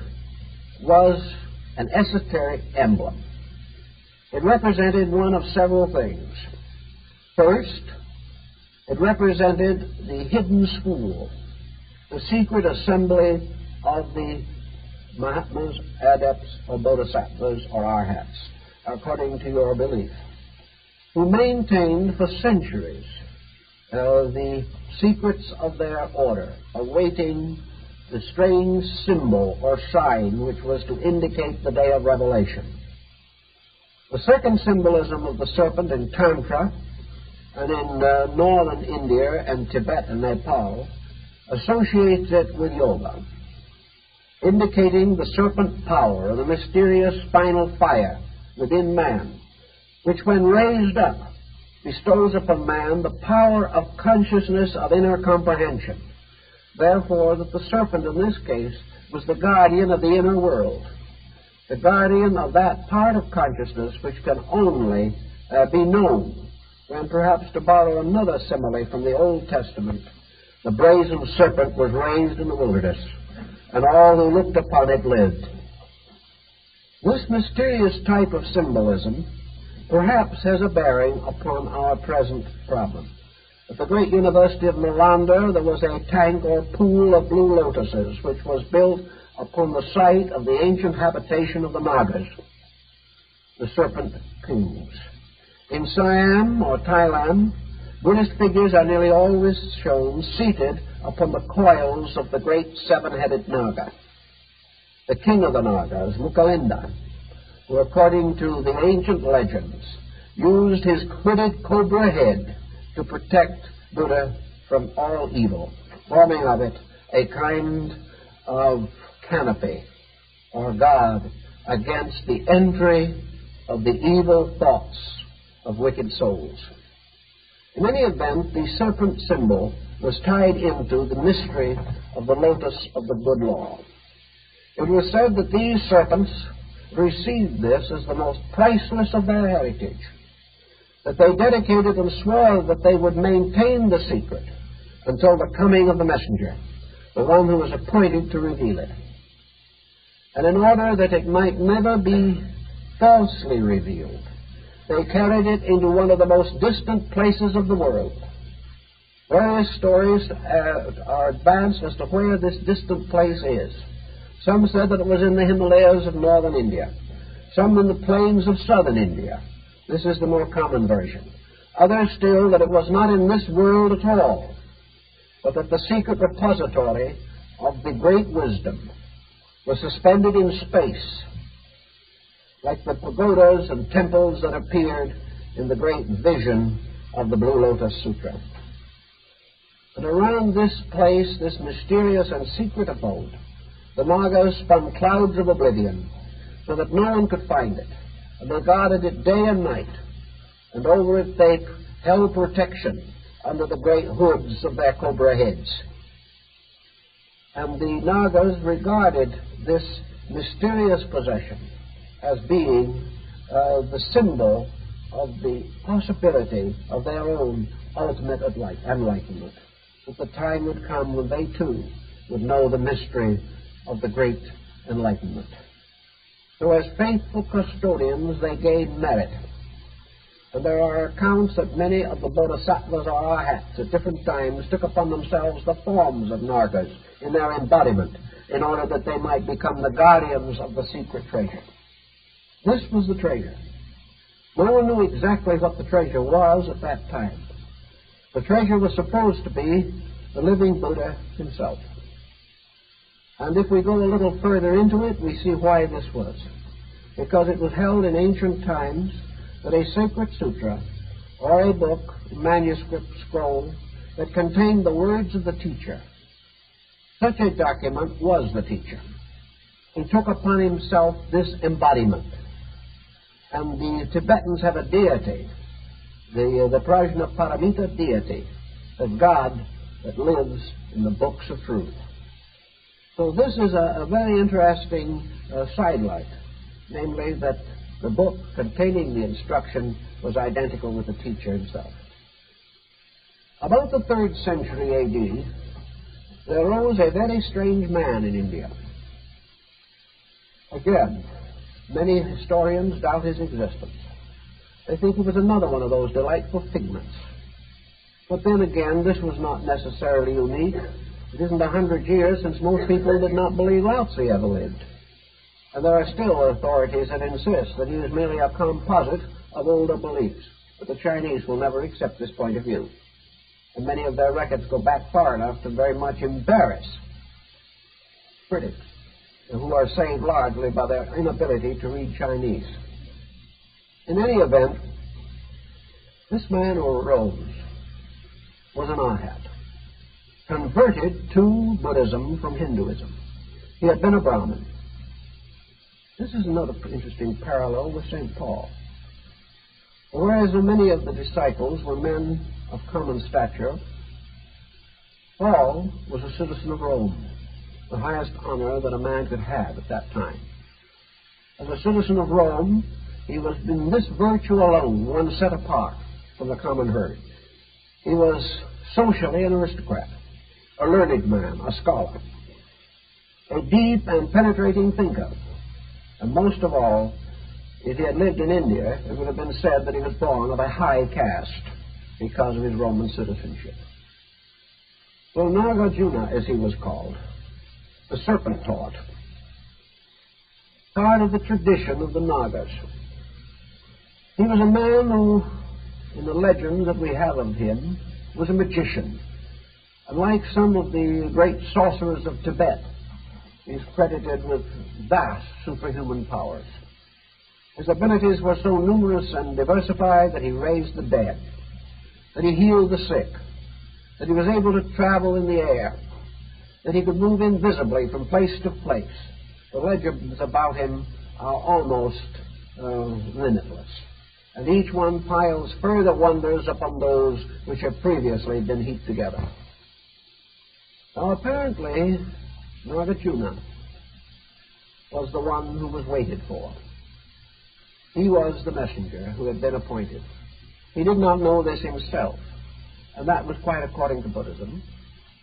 was an esoteric emblem. It represented one of several things. First, it represented the hidden school, the secret assembly of the Mahatmas, Adepts, or Bodhisattvas, or Arhats, according to your belief, who maintained for centuries the secrets of their order, awaiting the strange symbol or sign which was to indicate the day of revelation. The second symbolism of the serpent in Tantra and in northern India and Tibet and Nepal associates it with yoga, indicating the serpent power, the mysterious spinal fire within man, which when raised up bestows upon man the power of consciousness of inner comprehension. Therefore, that the serpent in this case was the guardian of the inner world, the guardian of that part of consciousness which can only be known. And perhaps to borrow another simile from the Old Testament, the brazen serpent was raised in the wilderness, and all who looked upon it lived. This mysterious type of symbolism perhaps has a bearing upon our present problem. At the great University of Nalanda, there was a tank or pool of blue lotuses, which was built upon the site of the ancient habitation of the Nagas, the serpent kings. In Siam or Thailand, Buddhist figures are nearly always shown seated upon the coils of the great seven-headed Naga. The king of the Nagas, Mukalinda, who according to the ancient legends used his hooded cobra head to protect Buddha from all evil, forming of it a kind of canopy or guard against the entry of the evil thoughts of wicked souls. In any event, the serpent symbol was tied into the mystery of the lotus of the good law. It was said that these serpents received this as the most priceless of their heritage, that they dedicated and swore that they would maintain the secret until the coming of the messenger, the one who was appointed to reveal it. And in order that it might never be falsely revealed, they carried it into one of the most distant places of the world, Various stories are advanced as to where this distant place is. Some said that it was in the Himalayas of northern India, some in the plains of southern India. This is the more common version. Others still that it was not in this world at all, but that the secret repository of the great wisdom was suspended in space, like the pagodas and temples that appeared in the great vision of the Blue Lotus Sutra. And around this place, this mysterious and secret abode, the Nagas spun clouds of oblivion so that no one could find it, and they guarded it day and night, and over it they held protection under the great hoods of their cobra heads. And the Nagas regarded this mysterious possession as being the symbol of the possibility of their own ultimate enlightenment. That the time would come when they too would know the mystery of the great enlightenment. So as faithful custodians they gained merit. And there are accounts that many of the bodhisattvas or arhats at different times took upon themselves the forms of Nagas in their embodiment in order that they might become the guardians of the secret treasure. This was the treasure. No one knew exactly what the treasure was at that time. The treasure was supposed to be the living Buddha himself. And if we go a little further into it, we see why this was. Because it was held in ancient times that a sacred sutra, or a book, manuscript, scroll, that contained the words of the teacher, such a document was the teacher. He took upon himself this embodiment. And the Tibetans have a deity, the Prajna Paramita deity, the God that lives in the books of truth. So this is a very interesting sidelight, namely that the book containing the instruction was identical with the teacher himself. About the 3rd century A.D., there arose a very strange man in India. Again, many historians doubt his existence. They think he was another one of those delightful figments. But then again, this was not necessarily unique. It isn't 100 years since most people did not believe Lao Tzu ever lived. And there are still authorities that insist that he is merely a composite of older beliefs. But the Chinese will never accept this point of view. And many of their records go back far enough to very much embarrass critics, who are saved largely by their inability to read Chinese. In any event, this man who arose was an arhat, converted to Buddhism from Hinduism. He had been a Brahmin. This is another interesting parallel with St. Paul. Whereas many of the disciples were men of common stature, Paul was a citizen of Rome, the highest honor that a man could have at that time. As a citizen of Rome, he was in this virtue alone, one set apart from the common herd. He was socially an aristocrat, a learned man, a scholar, a deep and penetrating thinker. And most of all, if he had lived in India, it would have been said that he was born of a high caste because of his Roman citizenship. Well, Nagarjuna, as he was called, the serpent taught, part of the tradition of the Nagas. He was a man who, in the legend that we have of him, was a magician. And like some of the great sorcerers of Tibet, he's credited with vast superhuman powers. His abilities were so numerous and diversified that he raised the dead, that he healed the sick, that he was able to travel in the air, that he could move invisibly from place to place. The legends about him are almost limitless, and each one piles further wonders upon those which have previously been heaped together. Now, apparently, Nagarjuna was the one who was waited for. He was the messenger who had been appointed. He did not know this himself, and that was quite according to Buddhism,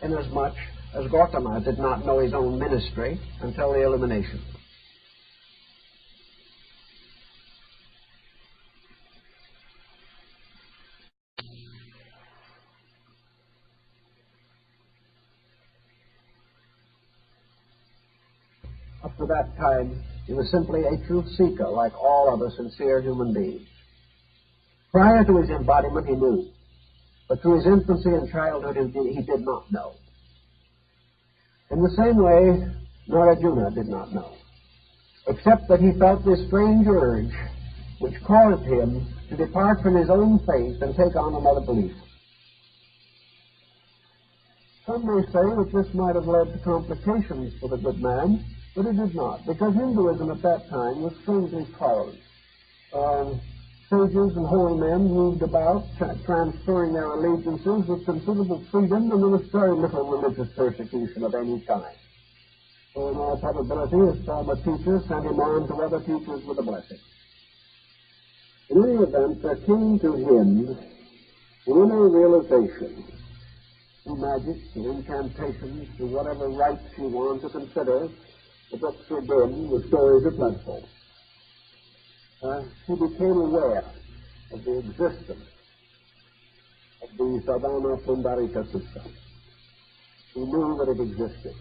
inasmuch as Gautama did not know his own ministry until the illumination. to that time, he was simply a truth seeker like all other sincere human beings. Prior to his embodiment, he knew. But through his infancy and childhood, he did not know. In the same way, Nagarjuna did not know, except that he felt this strange urge which caused him to depart from his own faith and take on another belief. Some may say that this might have led to complications for the good man, but it did not, because Hinduism at that time was strangely tolerant. Sages and holy men moved about, transferring their allegiances with considerable freedom, and there was very little religious persecution of any kind. So in all probability, his former teachers sent him on to other teachers with a blessing. In any event, there came to him the inner realization, through magic, through incantations, through whatever rites you want to consider, the books are dim, the stories are plentiful. He became aware of the existence of the Sadhana Pundarika Sutta. He knew that it existed.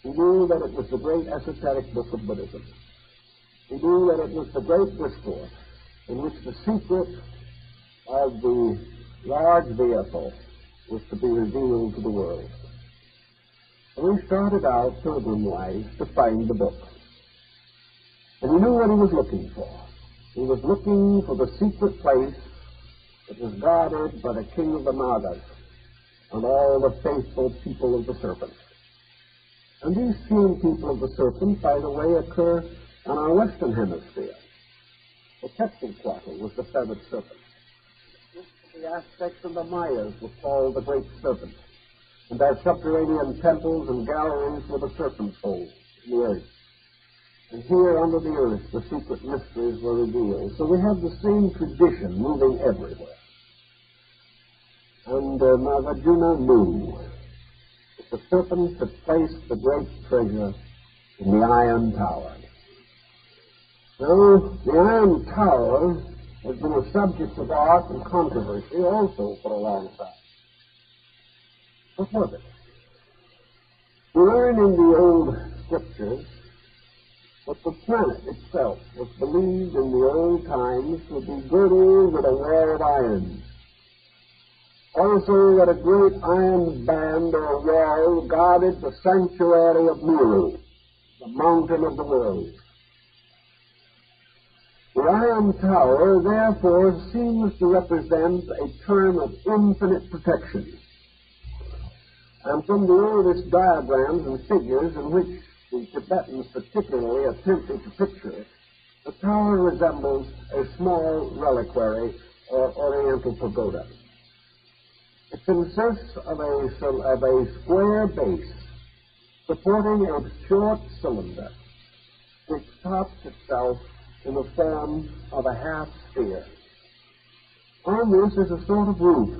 He knew that it was the great esoteric book of Buddhism. He knew that it was the great discourse in which the secret of the large vehicle was to be revealed to the world. And he started out pilgrim-wise to find the book. And he knew what he was looking for. He was looking for the secret place that was guarded by the king of the Nagas and all the faithful people of the serpent. And these same people of the serpent, by the way, occur on our western hemisphere. The Quetzalcoatl was the feathered serpent. The aspects of the Mayas were called the great serpent, and their subterranean temples and galleries were the serpent's holes in the earth. And here under the earth, the secret mysteries were revealed. So we have the same tradition moving everywhere. And Nagarjuna knew that the serpent had placed the great treasure in the Iron Tower. Now, the Iron Tower has been a subject of art and controversy also for a long time. What was it? We learn in the old scriptures that the planet itself was believed in the old times to be girdled with a wall of iron. Also that a great iron band or wall guarded the sanctuary of Meru, the mountain of the world. The Iron Tower, therefore, seems to represent a term of infinite protection. And from the oldest diagrams and figures in which the Tibetans particularly attempted to picture it, the tower resembles a small reliquary or oriental pagoda. It consists of a square base supporting a short cylinder which tops itself in the form of a half sphere. On this is a sort of roof,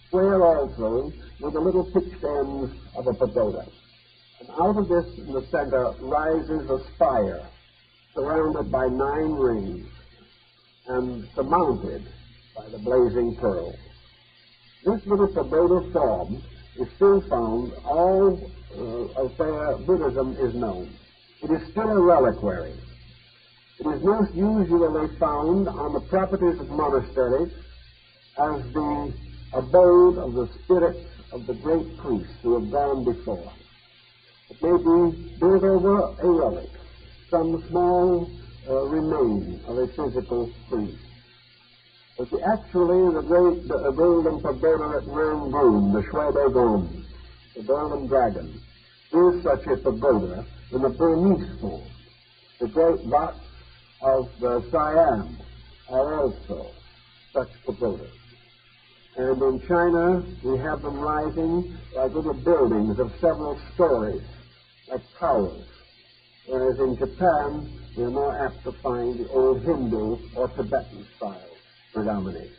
square also, with the little pitched ends of a pagoda. And out of this, in the center, rises a spire surrounded by 9 rings and surmounted by the blazing pearl. This little pagoda form is still found all of where Buddhism is known. It is still a reliquary. It is most usually found on the properties of monasteries as the abode of the spirits of the great priests who have gone before. It may be built over a relic, some small remain of a physical priest. But actually, the great golden pagoda at Rangoon, the Shui Dagon, the golden dragon, is such a pagoda in the Burmese form. The great Vats of Siam are also such pagodas. And in China, we have them rising like little buildings of several stories, like towers. Whereas in Japan, we are more apt to find the old Hindu or Tibetan style predominate.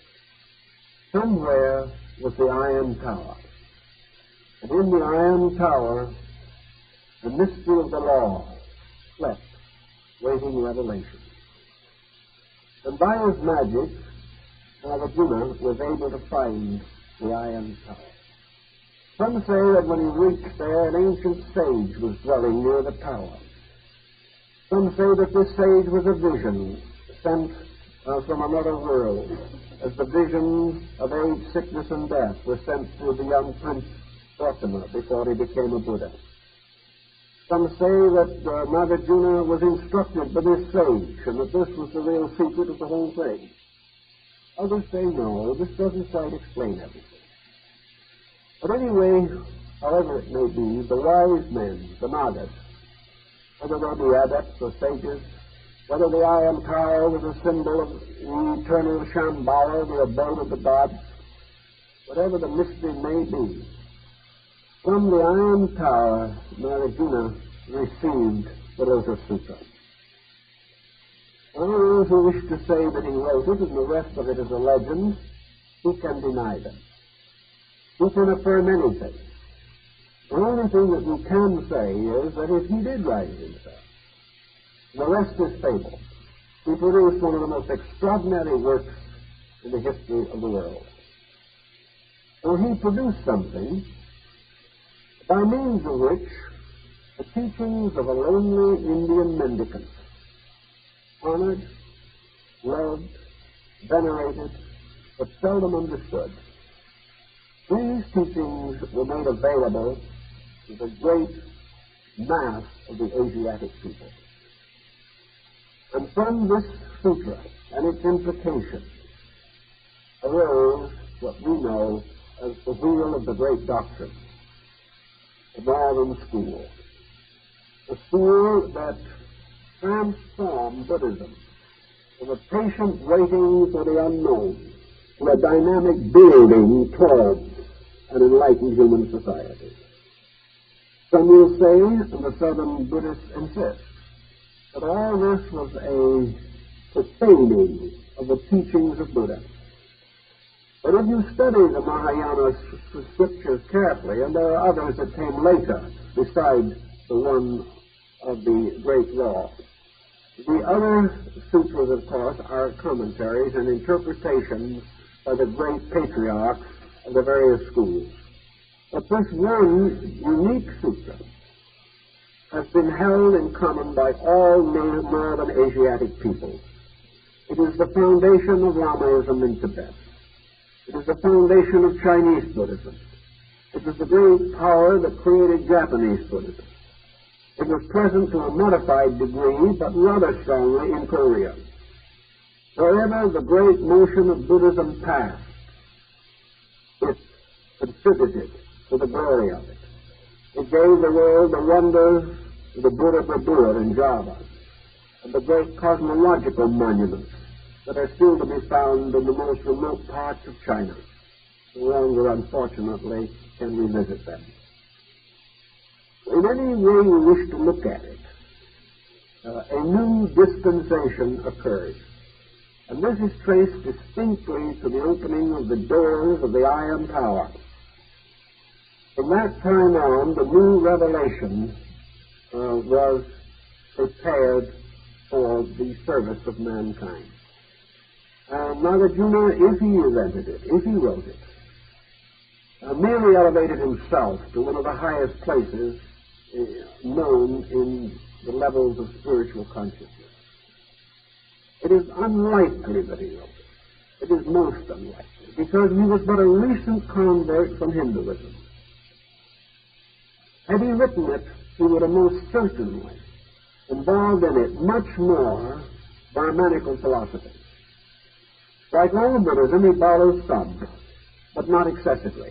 Somewhere was the Iron Tower. And in the Iron Tower, the mystery of the law slept, waiting revelation. And by his magic, Nagarjuna was able to find the Iron Tower. Some say that when he reached there, an ancient sage was dwelling near the tower. Some say that this sage was a vision sent from another world, as the visions of age, sickness, and death were sent to the young Prince Gautama before he became a Buddha. Some say that Nagarjuna was instructed by this sage, and that this was the real secret of the whole thing. Others say no, this doesn't quite explain everything. But anyway, however it may be, the wise men, the Nagas, whether they be adepts or sages, whether the Iron Tower was a symbol of the eternal Shambhala, the abode of the gods, whatever the mystery may be, from the Iron Tower, Nagarjuna received the Lotus Sutra. All those who wish to say that he wrote it and the rest of it is a legend, who can deny them? Who can affirm anything? The only thing that we can say is that if he did write it himself, the rest is fable. He produced one of the most extraordinary works in the history of the world. So he produced something by means of which the teachings of a lonely Indian mendicant, honored, loved, venerated, but seldom understood, these teachings were made available to the great mass of the Asiatic people. And from this sutra and its implications arose what we know as the wheel of the great doctrine, the Northern School, the school that transformed Buddhism from a patient waiting for the unknown to a dynamic building towards an enlightened human society. Some will say, and the Southern Buddhists insist, that all this was a profaning of the teachings of Buddha. But if you study the Mahayana scriptures carefully, and there are others that came later besides the one of the Great Law, the other sutras, of course, are commentaries and interpretations by the great patriarchs of the various schools. But this one unique sutra has been held in common by all northern Asiatic peoples. It is the foundation of Lamaism in Tibet. It is the foundation of Chinese Buddhism. It was the great power that created Japanese Buddhism. It was present to a modified degree, but rather strongly in Korea. Wherever the great motion of Buddhism passed, it contributed to the glory of it. It gave the world the wonders of the Buddha Babur in Java, and the great cosmological monuments that are still to be found in the most remote parts of China. No longer, unfortunately, can we visit them. In any way you wish to look at it, a new dispensation occurs. And this is traced distinctly to the opening of the doors of the Iron Tower. From that time on, the new revelation was prepared for the service of mankind. Nagarjuna, if he invented it, if he wrote it, merely elevated himself to one of the highest places known in the levels of spiritual consciousness. It is unlikely that he wrote it. It is most unlikely, because he was but a recent convert from Hinduism. Had he written it, he would have most certainly involved in it much more Brahmanical philosophy. Like all Buddhism, he borrows some, but not excessively.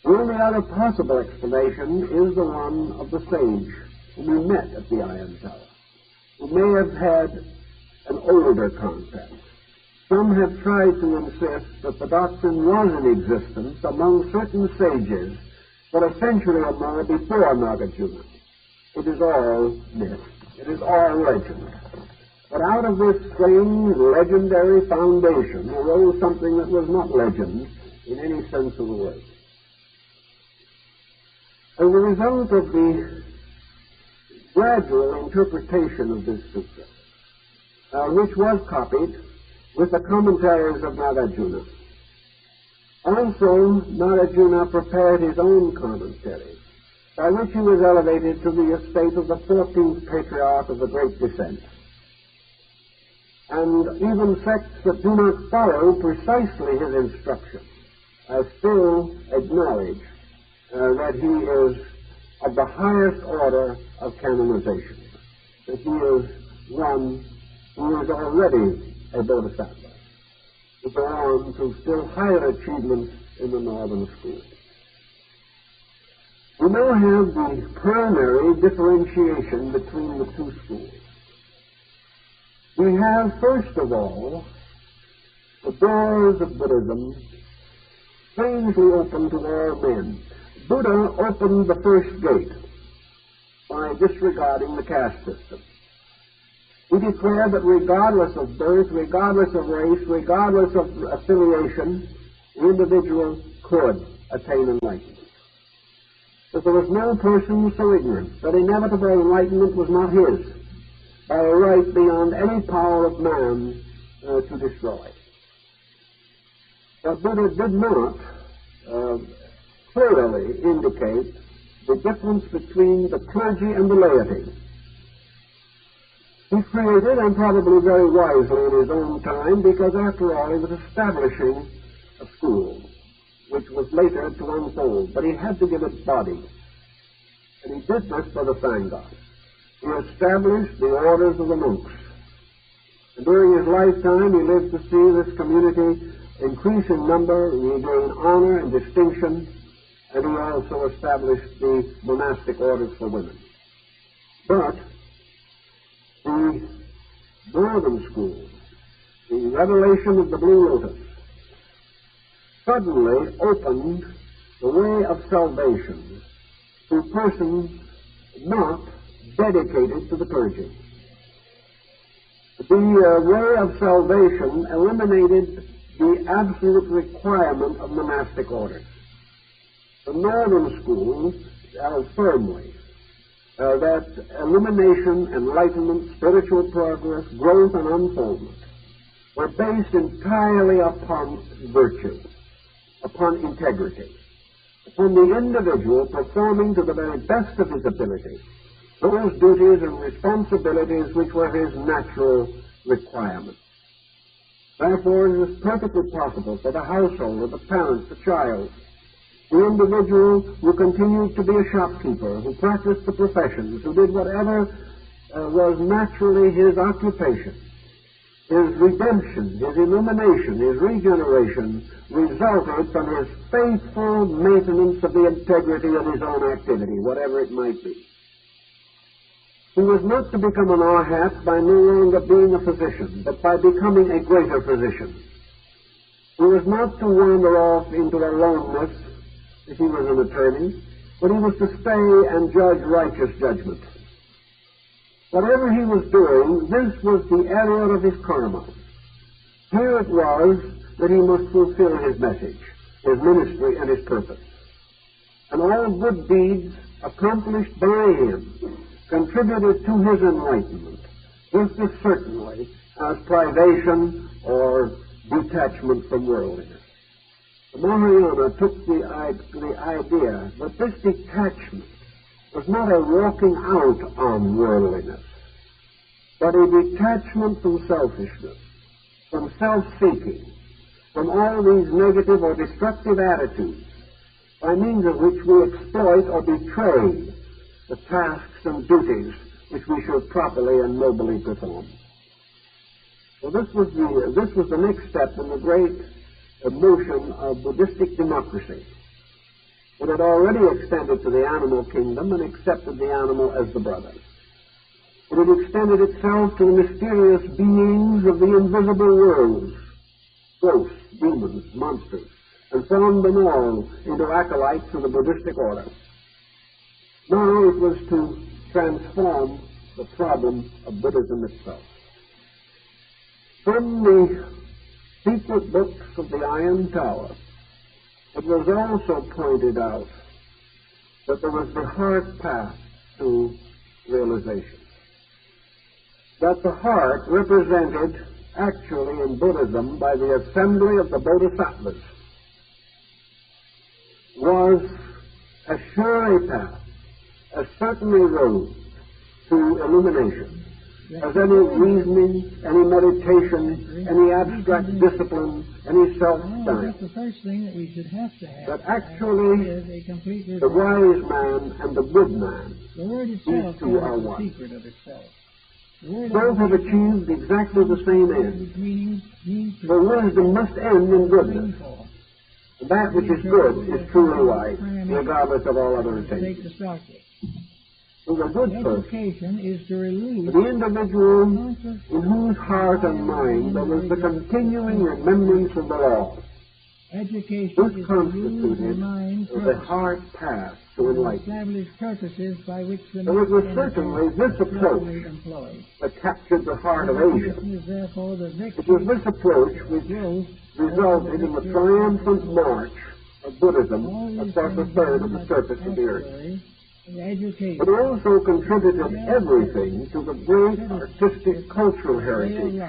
The only other possible explanation is the one of the sage whom he met at the Iron Tower, who may have had an older contact. Some have tried to insist that the doctrine was in existence among certain sages but a century or more before Nagarjuna. It is all myth. It is all legend. But out of this strange, legendary foundation arose something that was not legend in any sense of the word. As a result of the gradual interpretation of this sutra, which was copied with the commentaries of Nagarjuna, also Nagarjuna prepared his own commentaries by which he was elevated to the estate of the 14th patriarch of the Great Descent. And even sects that do not follow precisely his instruction still acknowledge that he is of the highest order of canonization, that he is one who is already a Bodhisattva, to go on to still higher achievements in the Northern School. We now have the primary differentiation between the two schools. We have, first of all, the doors of Buddhism strangely open to all men. Buddha opened the first gate by disregarding the caste system. He declared that regardless of birth, regardless of race, regardless of affiliation, the individual could attain enlightenment. That there was no person so ignorant that inevitable enlightenment was not his, by a right beyond any power of man to destroy. But Buddha did not clearly indicate the difference between the clergy and the laity. He created, and probably very wisely in his own time, because after all he was establishing a school, which was later to unfold, but he had to give it body. And he did this by the Sangha. He established the orders of the monks. And during his lifetime he lived to see this community increase in number, regain honor and distinction, and he also established the monastic orders for women. But the Northern School, the revelation of the Blue Lotus, suddenly opened the way of salvation to persons not dedicated to the clergy. The way of salvation eliminated the absolute requirement of monastic orders. The Northern School held firmly that illumination, enlightenment, spiritual progress, growth, and unfoldment were based entirely upon virtue, upon integrity, upon the individual performing to the very best of his ability those duties and responsibilities which were his natural requirements. Therefore, it is perfectly possible for the householder, the parent, the child, the individual who continued to be a shopkeeper, who practiced the professions, who did whatever was naturally his occupation, his redemption, his illumination, his regeneration resulted from his faithful maintenance of the integrity of his own activity, whatever it might be. He was not to become an arhat by no longer being a physician, but by becoming a greater physician. He was not to wander off into aloneness if he was an attorney, but he was to stay and judge righteous judgment. Whatever he was doing, this was the area of his karma. Here it was that he must fulfill his message, his ministry, and his purpose. And all good deeds accomplished by him contributed to his enlightenment, just as certainly as privation or detachment from worldliness. The Mahayana took the idea that this detachment was not a walking out on worldliness, but a detachment from selfishness, from self-seeking, from all these negative or destructive attitudes, by means of which we exploit or betray the tasks and duties which we should properly and nobly perform. So this was the next step in the great motion of Buddhistic democracy. It had already extended to the animal kingdom and accepted the animal as the brother. It had extended itself to the mysterious beings of the invisible worlds, ghosts, demons, monsters, and formed them all into acolytes of the Buddhistic order. Now it was to transform the problem of Buddhism itself. From the secret books of the Iron Tower, it was also pointed out that there was the heart path to realization. That the heart represented, actually in Buddhism, by the assembly of the Bodhisattvas, was a sure path as certainly road to illumination as any reasoning, any meditation, any abstract discipline, any self-study. That's the first thing that we should have to have. But actually, is a complete the wise man and the good man, the word these itself two are tells the one. secret of itself. The word Both have achieved exactly the same end. its meaning means to For wisdom must end in goodness. rainfall. That which is good is truly wise, regardless of all other Take attainments. the stockage. To the good person, Education is to relieve the individual in whose heart and mind there was the continuing remembrance of the law. education This is to use the constituted mind the heart path to enlightenment. establish purposes by which the But it was mind certainly this approach employed. that captured the heart of Asia. This is therefore the It was victory this approach which growth resulted in the triumphant march of Buddhism across a third of the surface of the earth. education. But it also contributed everything to the great artistic cultural heritage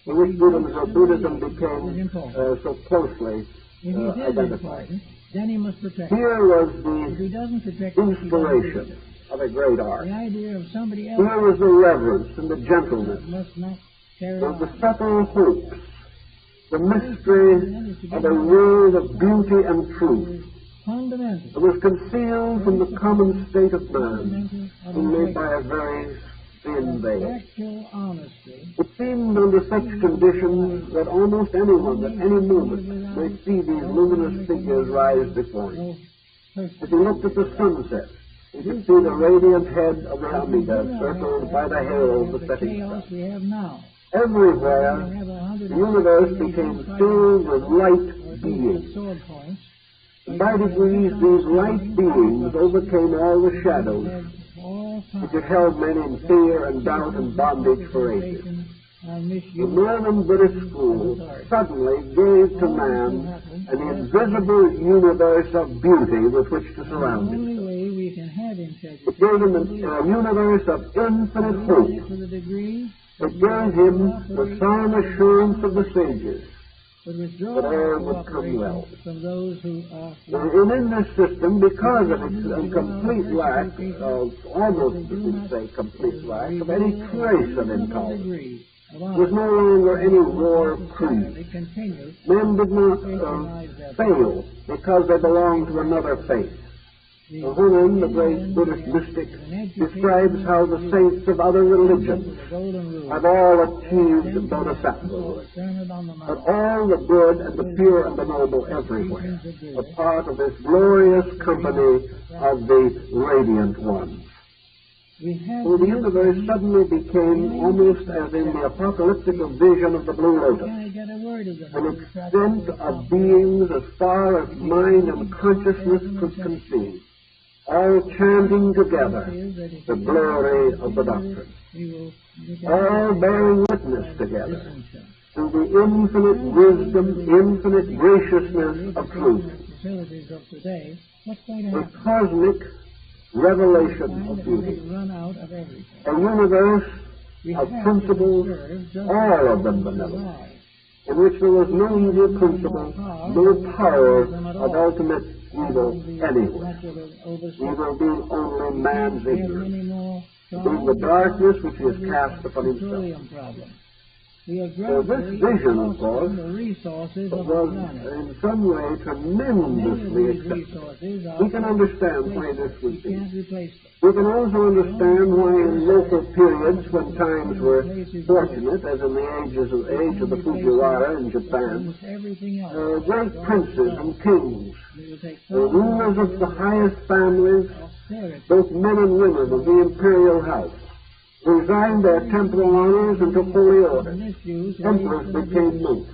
in which Buddhism became so closely If he is identified. important, then he must protect. Here was If he the doesn't protect it, he doesn't inspiration protect of a great it. art. The idea of somebody else Here was the reverence and the gentleness. must not carry There was the on. subtle hopes, the mystery of a world of beauty and truth. Fundamental. It was concealed from the common state of man, only by a very thin veil. Actual honesty. It seemed under such conditions that almost anyone at any moment might see these luminous figures rise before him. As he looked at the sunset, he could see the radiant head of the Amida circled by the halo of the setting sun. Chaos we have now. Everywhere, We have the universe became filled with light beings. sword points. And by degrees, these light beings overcame all the shadows which had held men in fear and doubt and bondage for ages. The Northern Buddhist school suddenly gave to man an invisible universe of beauty with which to surround The him. only way we can have integrity It gave him a universe of infinite hope. to the degree It gave him the solemn assurance of the sages would withdraw that our all would come well. cooperation from those who are And in this system, because of its complete lack of, almost you could say, complete lack of any trace of intolerance, degree of there was no longer any war of creed. They continue Men did not fail because they belonged to another faith. Hunan, the great Buddhist mystic, describes how the saints of other religions the golden rule. have all achieved bodhisattvahood. Centered on the But mind. all the good and the pure and the noble everywhere are part of this glorious company of the radiant ones. We have So the universe suddenly became almost as in the apocalyptic vision of the Blue Lotus, Can I get a word of the an extent of beings as far as mind and consciousness could conceive, all chanting together the glory of the doctrine, all bearing witness together to the infinite wisdom, infinite graciousness of truth, facilities of today. What's going to a happen? cosmic revelation of beauty, Run out of everything. a universe We of have principles, to observe just all of them benevolent, in which there was no evil principle, no power of ultimate evil anywhere. Evil being only man's ignorance, being the darkness which he has cast upon himself. So this vision, of course, the resources of the was planet. in some way tremendously acceptable. We can understand why this would be. Can't replace them. We can also understand why in local periods when times were fortunate, as in the age of the Fujiwara in Japan, Everything else. great princes and kings, We will take rulers of the highest families, austerity. both men and women of the imperial house, resigned their temporal honors and took holy orders. Misuse Emperors became monks.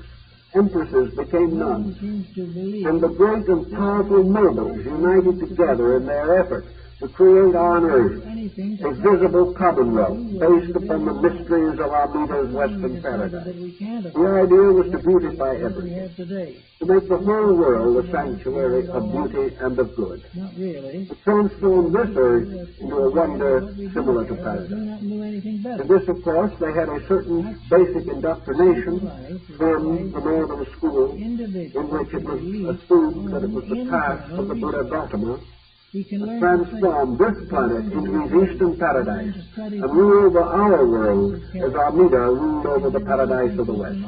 Empresses became nuns. seems to believe And the great and powerful nobles united together in their effort to create on earth anything a visible commonwealth based upon the mysteries of Amida's Western that paradise. we can't The idea was to beautify we everything, have today. to make the whole world a sanctuary of beauty and of good, Not really. to transform this earth into a wonder similar to Do paradise. not do anything better. And this, of course, they had a certain basic indoctrination from the northern school, in which it was assumed that it was the task of the Buddha Gautama He can learn transform this planet into his eastern paradise and rule over our world as Amida ruled over the paradise of the West.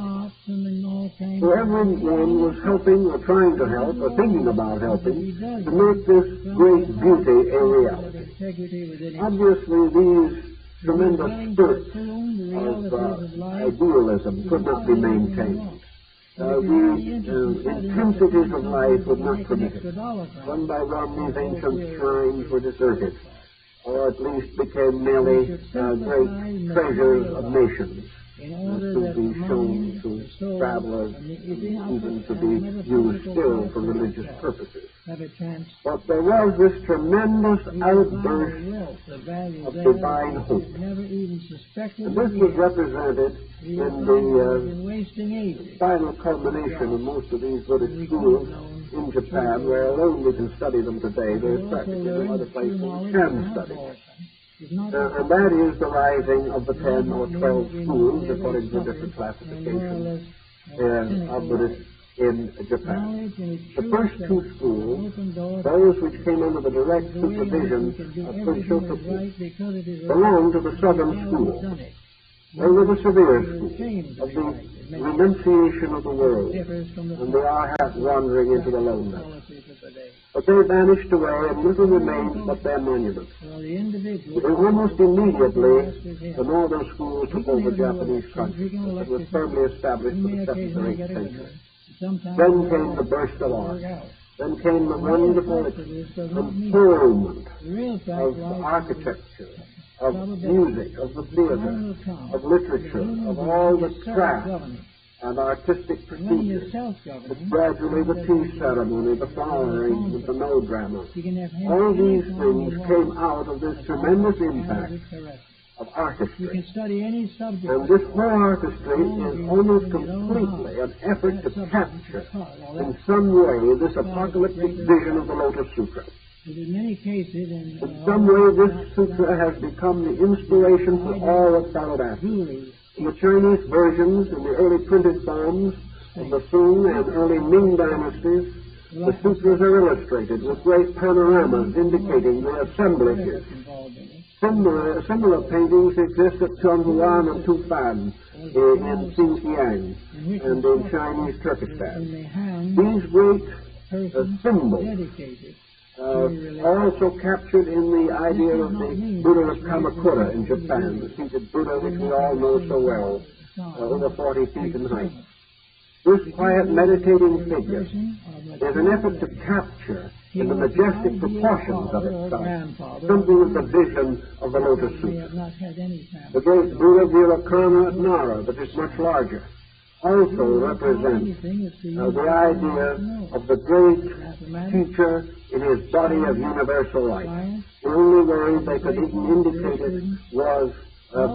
So everyone was helping or trying to help or thinking about helping to make this great beauty a reality. Obviously, these tremendous spirits of idealism could not be maintained. The intensities of life would not permit it. One by one, these ancient shrines were deserted, or at least became merely great treasures of nations, to be shown to travelers, even to be used still for religious purposes. But there was this tremendous outburst of divine hope. And this was represented in the final culmination of most of these Buddhist schools in Japan, where alone we can study them today. There's practically no other place where we can study. And that is the rising of the 10 or 12 schools, according to different classifications of Buddhists in Japan. The first two schools, those which came under the direct supervision of Prince Shotoku, belonged to the Southern School. They were the severe school of the renunciation of the world and the arhat wandering into the loneliness. But they vanished away, and little remained but their monuments. Almost immediately, the northern school took over Japanese consciousness. It was firmly established for the 7th or 8th century. Then came the burst of art. Then came the wonderful unfoldment of architecture, of music, of the theater, of literature, of all the craft and artistic procedures. But gradually the tea ceremony, the flower arrangement, the no drama, all these things came out of this tremendous impact of artistry. And this whole artistry is almost completely an effort to capture in some way this apocalyptic vision of the Lotus Sutra. In some way, this sutra has become the inspiration for all that followed after. In the Chinese versions, in the early printed forms of the Sung and early Ming dynasties, the sutras are illustrated with great panoramas indicating the assemblages. Similar paintings exist at Chonghuan and Tufan in Xinjiang and in Chinese Turkestan. These great symbols also captured in the idea of the Buddha of Kamakura in Japan, the seated Buddha which we all know so well, over 40 feet in height. This quiet meditating figure is an effort to capture in the majestic proportions of itself something of the vision of the Lotus Sutra. The great Buddha Virakana at Nara, that is much larger, also represents the idea of the great teacher in his body of universal life. The only way they could even indicate it was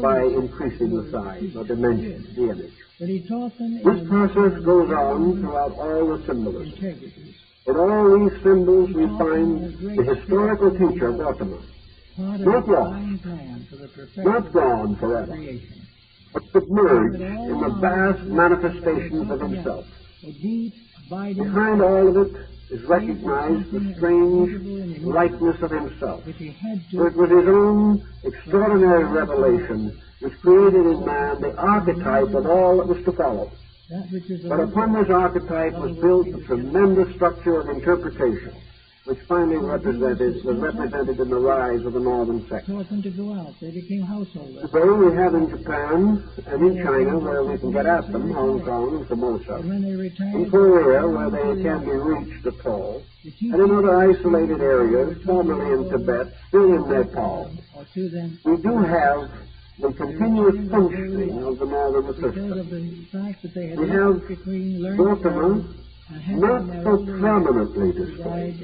by increasing the size or dimensions, the image. This process goes on throughout all the symbolism. In all these symbols we find the historical teacher, Gautama, not lost, not gone forever, but submerged in the vast manifestations of himself. Behind all of it is recognized the strange likeness of himself. For it was his own extraordinary revelation which created in man the archetype of all that was to follow. But upon this archetype was built a tremendous structure of interpretation, which finally was represented in the rise of the northern sect. Today we have in Japan and in China, where we can get at them, Hong Kong and Formosa, in Korea, where they can be reached at all, and in other isolated areas, formerly in Tibet, still in Nepal. We do have the continuous functioning of the northern system. We have Gautama, not so prominently displayed,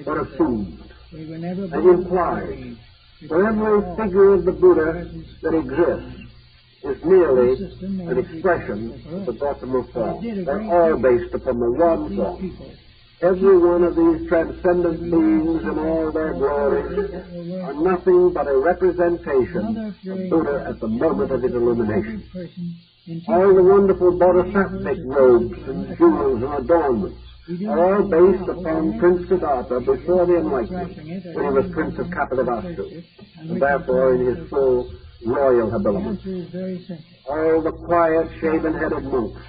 but assumed and implied. For every figure of the Buddha that exists is merely an expression of the Gautama form. They're all based upon the one form. Every one of these transcendent beings in all their glories are nothing but a representation of Buddha at the moment of his illumination. All the wonderful bodhisattvic robes and jewels and adornments are all based upon Prince Siddhartha before the Enlightenment, when he was Prince of Kapilavastu, and therefore in his full royal habiliments. All the quiet, shaven-headed monks,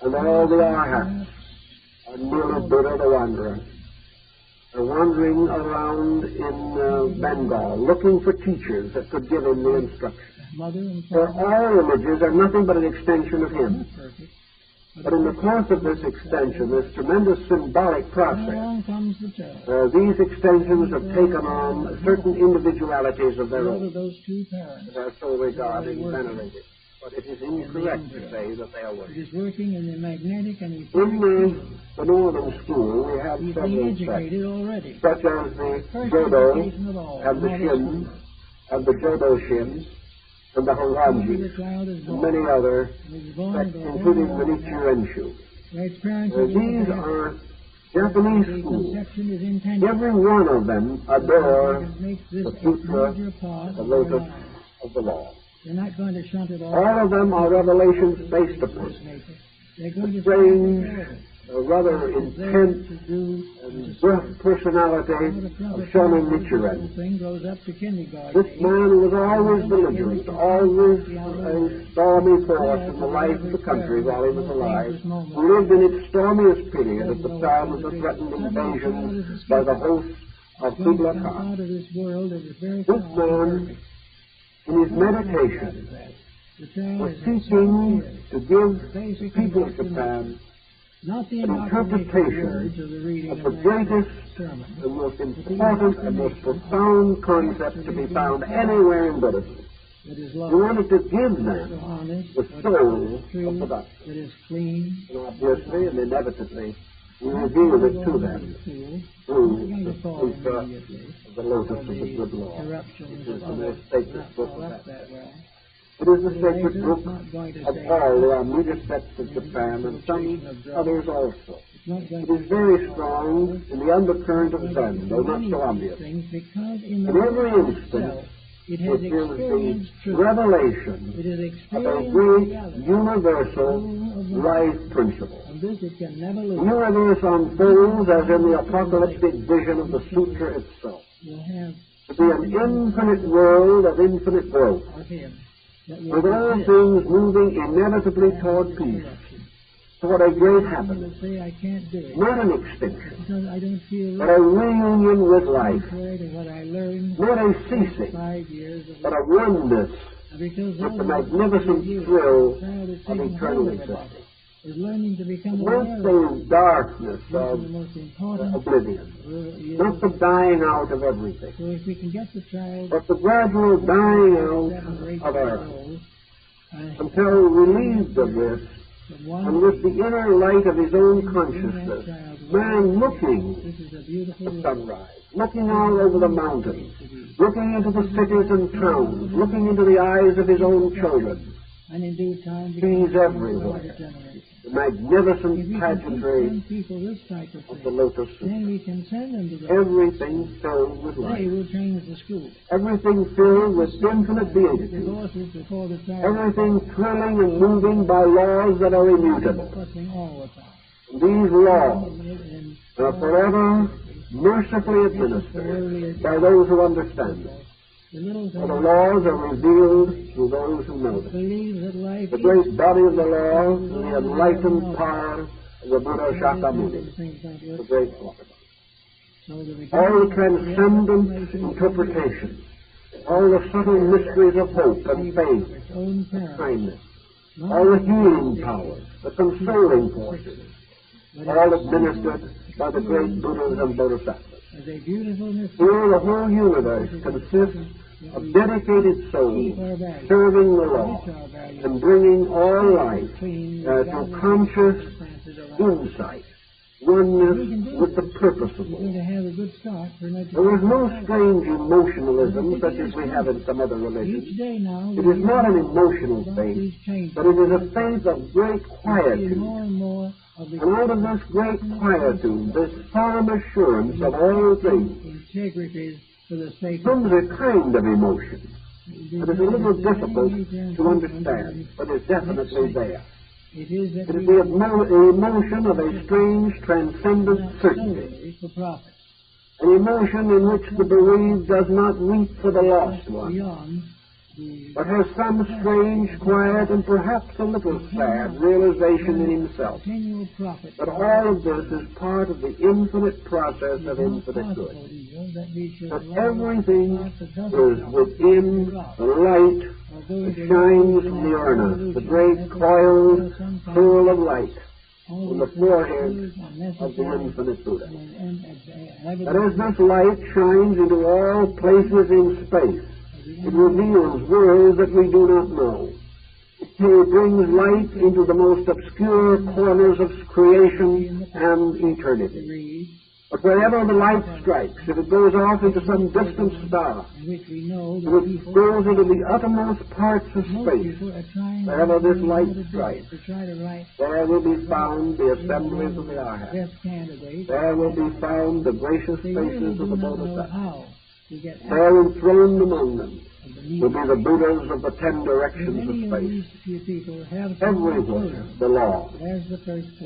and all the arhats, and merely Buddha the Wanderer, are wandering around in Bengal, looking for teachers that could give him the instruction. For all images are nothing but an extension of him. But in the course of this extension, this tremendous symbolic process, these extensions have taken on certain individualities of their own that are so regarded and venerated. But it is incorrect to say that they are working. It is working in the magnetic and in the Northern School, we have several sects, such as the Jodo and the Shin, and the Jodo Shin, and the Horanji, and many other sects, including the Nichiren-shu. These are Japanese schools. Every one of them adore the Sutra, the Lotus of the Law. They're not going to shunt it all of them are revelations based upon the strange, rather intense and gruff personality of Shonin Nichiren. This man was always belligerent, always a stormy force in the life of the country while he was alive, who lived in its stormiest period at the time of the threatened invasion by the hosts of Kublai Khan. This man, in his meditation, was seeking to give the people of Japan an interpretation of the greatest and most important and most profound concept to be found anywhere in Buddhism. He wanted to give them the soul of the doctrine. And obviously and inevitably, we revealed it to them through the Sutra of the Lotus of the Good Law, which is the most sacred book of that. It is the sacred book of all the Amrita sects of Japan and some others also. It is very strong in the undercurrent of Zen, though not so obvious. In every instance, it is the revelation of a great universal life principle. The universe unfolds as in the apocalyptic vision of the Sutra itself, to be an infinite world of infinite growth, with all things moving inevitably toward peace, toward a great happiness, not an extinction, but a reunion with life, not a ceasing, but a oneness with the magnificent thrill of eternal existence. Not the darkness of oblivion, not the dying out of everything, but the gradual dying out of error, until relieved of this, and with the inner light of his own consciousness, man looking at sunrise, looking out over the mountains, looking into the cities and towns, looking into the eyes of his own children, sees everywhere the magnificent pageantry of the Lotus Sutra. Everything filled with life. Everything filled with infinite beatitude. Everything thrilling and moving by laws that are immutable. And these laws are forever mercifully administered by those who understand them. For the laws are revealed to those who know them. The great body of the law, the enlightened power of the Buddha Shakyamuni, the great philosopher. All the transcendent interpretations, all the subtle mysteries of hope and faith and kindness, all the healing powers, the consoling forces, all administered by the great Buddhas and Bodhisattvas. Here the whole universe consists of dedicated souls serving the law and bringing all life to conscious insight, oneness with the purpose of the law. There is no strange emotionalism such as we have in some other religions. It is not an emotional faith, but it is a faith of great quietude. And out of this great quietude, this solemn assurance of all things, comes a kind of emotion that is a little difficult to understand, but is definitely there. It is that It is we the emotion of a strange, transcendent not certainty. solely for profit. An emotion in which the bereaved does not weep for the lost one, Beyond the but has some strange, quiet, and perhaps a little sad realization in himself continual profit. that all of this is part of the infinite process of infinite good. That everything is within the light that shines from the urna, the great coiled pool of light on the forehead of the infinite Buddha. That as this light shines into all places in space, it reveals worlds that we do not know. It brings light into the most obscure corners of creation and eternity. But wherever the light strikes, if it goes off into some distant star, if it goes into the uttermost parts of space, wherever this light strikes, there will be found the assemblies of the Arhats. There will be found the gracious faces of the Bodhisattvas. There enthroned among them will be the Buddhas of the 10 directions of space. Everywhere the law.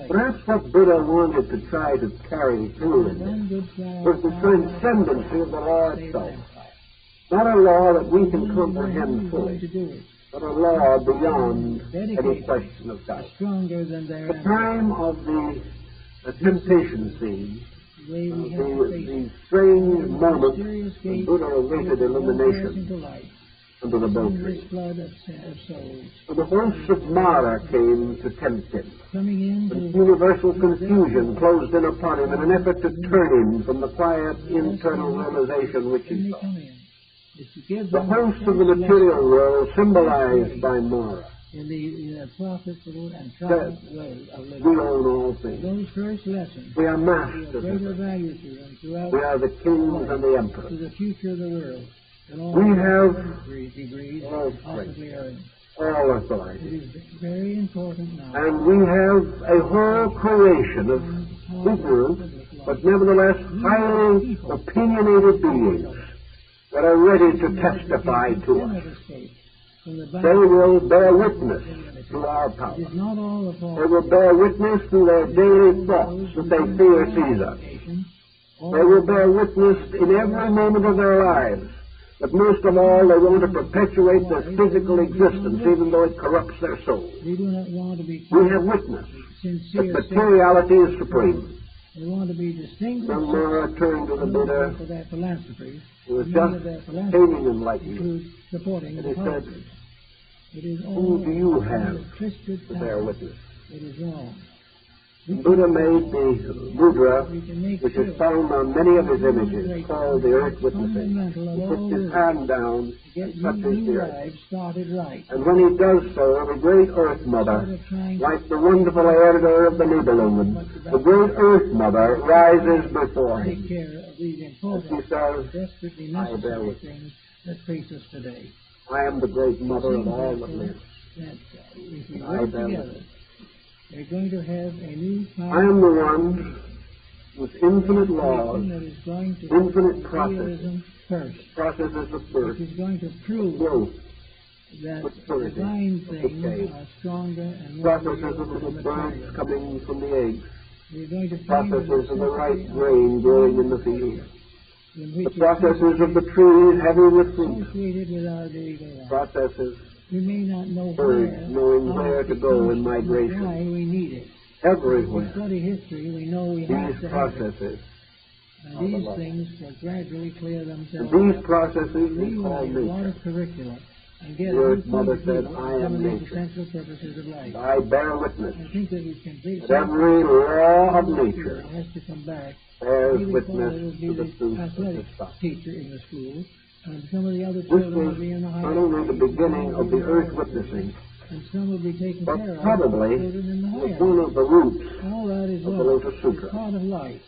Perhaps what Buddha wanted to try to carry through in this was the transcendency of the law itself. Not a law that we can comprehend fully, but a law beyond any question of doubt. The time of the temptation scene, the strange moment when Buddha awaited illumination under the bo tree. So the hosts of Mara came to tempt him. And universal confusion closed in upon him in an effort to turn him from the quiet internal realization which he saw. The hosts of the material world symbolized by Mara. In the prophets and That we own all things. We are masters of it. We are the kings and the emperors. To the future of the world. We have all strength, strength, all authority. It is very important now. And we have a whole creation of ignorant, but nevertheless highly opinionated beings that are ready to testify to us. They will bear witness to our power. They will bear witness to their daily thoughts that they fear Caesar. They will bear witness in every moment of their lives. But most of all, they want to perpetuate their physical existence, even though it corrupts their soul. We have witnessed that materiality is supreme. They want to be distinguished. Then Mara turned to the Buddha, for their philanthropy, who was just attaining enlightenment, supporting and he said, who do you have to bear witness? It is wrong. Buddha made the mudra, which is found on many of his images, called the earth witnessing. He puts his hand down and touches the earth. And when he does so, the great Earth Mother, like the wonderful editor of the Nibelungen, the great Earth Mother rises before him. And she says, I bear witness. I am the great mother of all that lives. I bear witness. They're going to have a new I am the one with infinite laws, infinite processes of birth, which is going to prove growth, that maturity, divine of things decay, are stronger and more processes of little birds coming from the eggs, We're going to find processes of the ripe grain growing in the field, the processes of the trees heavy with fruit, with our daily life. processes We may not know birds where, knowing where to go in migration. why we need it. Everywhere. If we study history, we know we have These to have it. processes. And these things will gradually clear And themselves these up. processes we call Rewrite a lot nature. of curricula and get The a Earth new Mother point of said, view I on am some of these nature. essential purposes of life. I bear witness I think that we can that every law of nature has to come back. bears Maybe witness Father will be to the the truth of athletic this stuff. teacher in the school, and some of the other This children was will be in the high not only the school, beginning of the earth witnessing, and some will be taken but care of probably by children in the was higher. one of the roots All that is of the love. Lotus It's Sutra. part of life.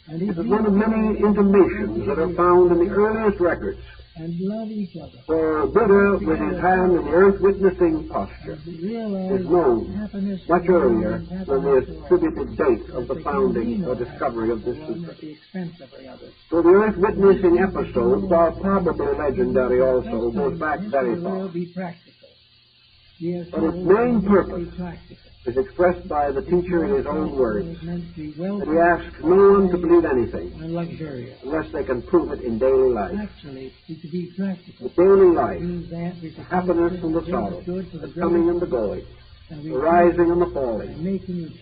And It is one of many intimations that are found in the earliest records. And love each other. For Buddha, with his hand in the earth witnessing posture, is known much earlier than the attributed date of the founding or discovery of this sutra. So the earth witnessing episode, while probably legendary also, goes back very far. But its main purpose is expressed by the teacher in his own words, that he asks no one to believe anything unless they can prove it in daily life. The daily life, the happiness and the sorrow, the coming and the going, the rising and the falling,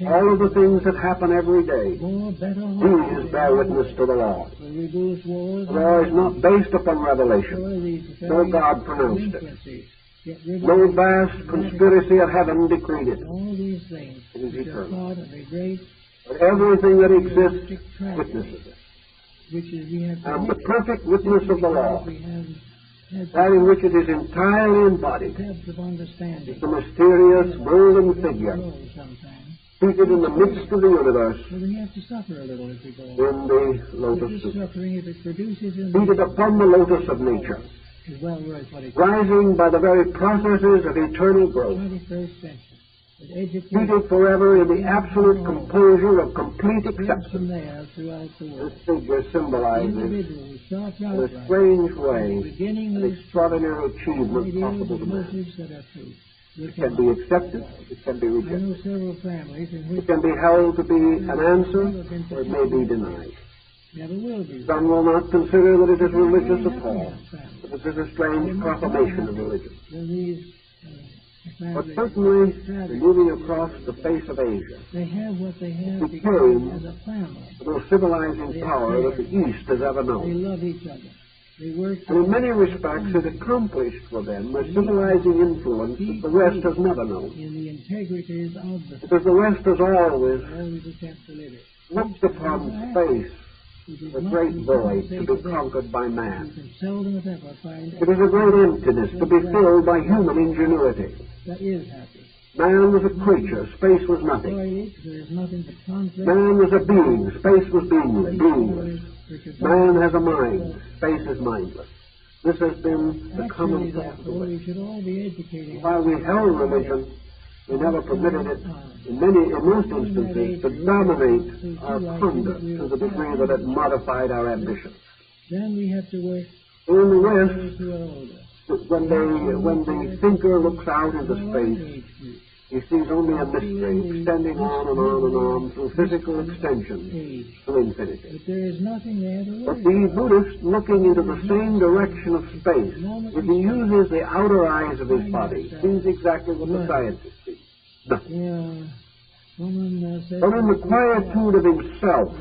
all of the things that happen every day, these bear witness to the law. The law is not based upon revelation, though God pronounced it. No vast conspiracy of heaven decreed it. It is eternal. But everything that exists witnesses it. And the perfect witness of the law, that in which it is entirely embodied, is the mysterious golden figure seated in the midst of the universe in the Lotus Sutra, seated upon the lotus of nature, rising by the very processes of eternal growth, seated forever in the absolute composure of complete acceptance. This figure symbolizes, in a strange way, an extraordinary achievement possible to man. It can be accepted, it can be rejected. It can be held to be an answer, or it may be denied. Some will not consider that it is religious at all, but it is a strange proclamation of religion. But certainly, moving across the face of Asia, it became the most civilizing power that the East has ever known. And in many respects, it accomplished for them a civilizing influence that the West has never known. Because the West has always looked upon space as a great void to be conquered by man. It is a great emptiness to be filled by human ingenuity. Man was a creature, space was nothing. Man was a being, space was beingless. Man has a mind, space is mindless. This has been the common thought of the West. While we held religion, we never permitted it, in most instances, to dominate our conduct to the degree that it modified our ambitions. In the West, when the thinker looks out into space, he sees only a mystery extending on and on and on through physical extension to infinity. But the Buddhist, looking into the same direction of space, if he uses the outer eyes of his body, sees exactly what the scientist sees. Nothing. But in the quietude of himself,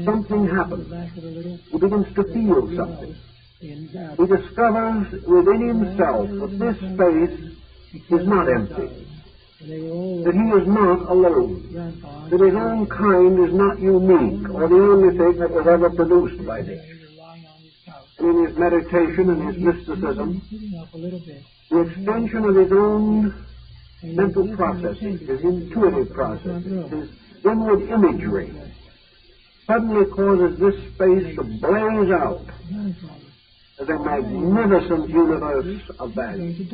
something happens. He begins to feel something. He discovers within himself that this space is not empty, that he is not alone, that his own kind is not unique or the only thing that was ever produced by nature. And in his meditation and his mysticism, the extension of his own mental processes, his intuitive processes, his inward imagery, suddenly causes this space to blaze out as a magnificent universe of value. He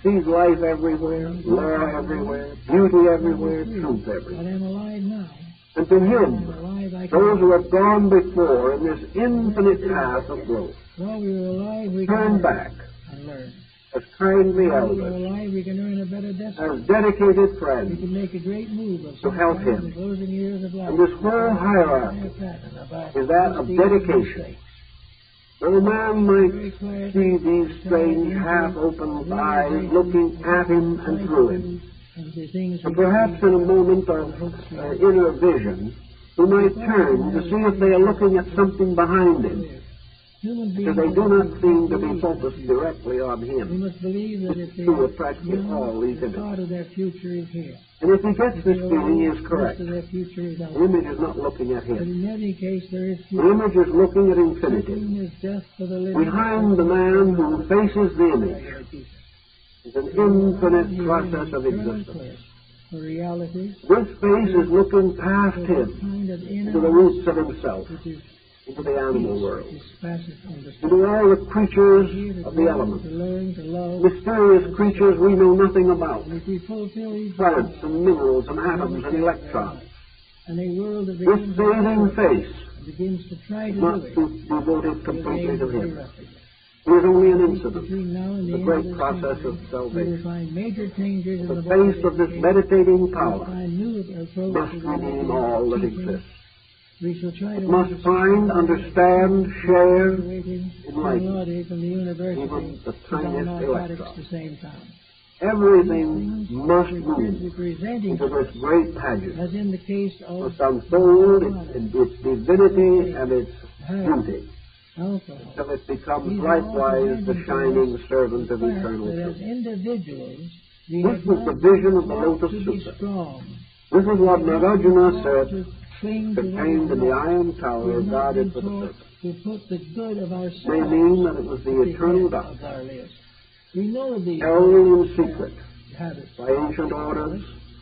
sees life everywhere, law everywhere, beauty everywhere, truth everywhere. And to him, those who have gone before in this infinite path of growth turn back as kindly elders, as dedicated friends to help him. And this whole hierarchy is that of dedication. Though a man might see these strange half-opened eyes looking at him and through him, and perhaps in a moment of inner vision, he might turn to see if they are looking at something behind him, because they do not seem to be focused directly on him. It's true of practically all these images. And if he gets this feeling, he is correct. The image is not looking at him. The image is looking at infinity. Behind the man who faces the image is an infinite process of existence. This face is looking past him into the roots of himself, into the animal world, into all the creatures of the elements, mysterious creatures we know nothing about, plants and minerals and atoms and electrons. This saving face is not devoted completely to him. He is only an incident, between now and the end great of process century, of we will salvation. find major changes in The the face of this meditating We will power find new approaches must to redeem the all that teaching. exists. We shall try It to must find, understand, share, enlighten Logic and the university even the to tiniest narcotics electron. at the same time. Everything must move Representing into this great pageant, as in the case of must unfold its divinity and its beauty, alcohol. till it becomes These are likewise all the presenting shining to us servant the of fact eternal that as truth. individuals, we This have was not the vision of the been Lotus taught to be Sutra. strong. This is what We have not Nagarjuna been taught said, to cling to what contained is in the not. iron tower We have of not God been is for the taught serpent. to put the good of ourselves May mean that it was the at eternal head God, of our list. We know these held in secret habits by ancient orders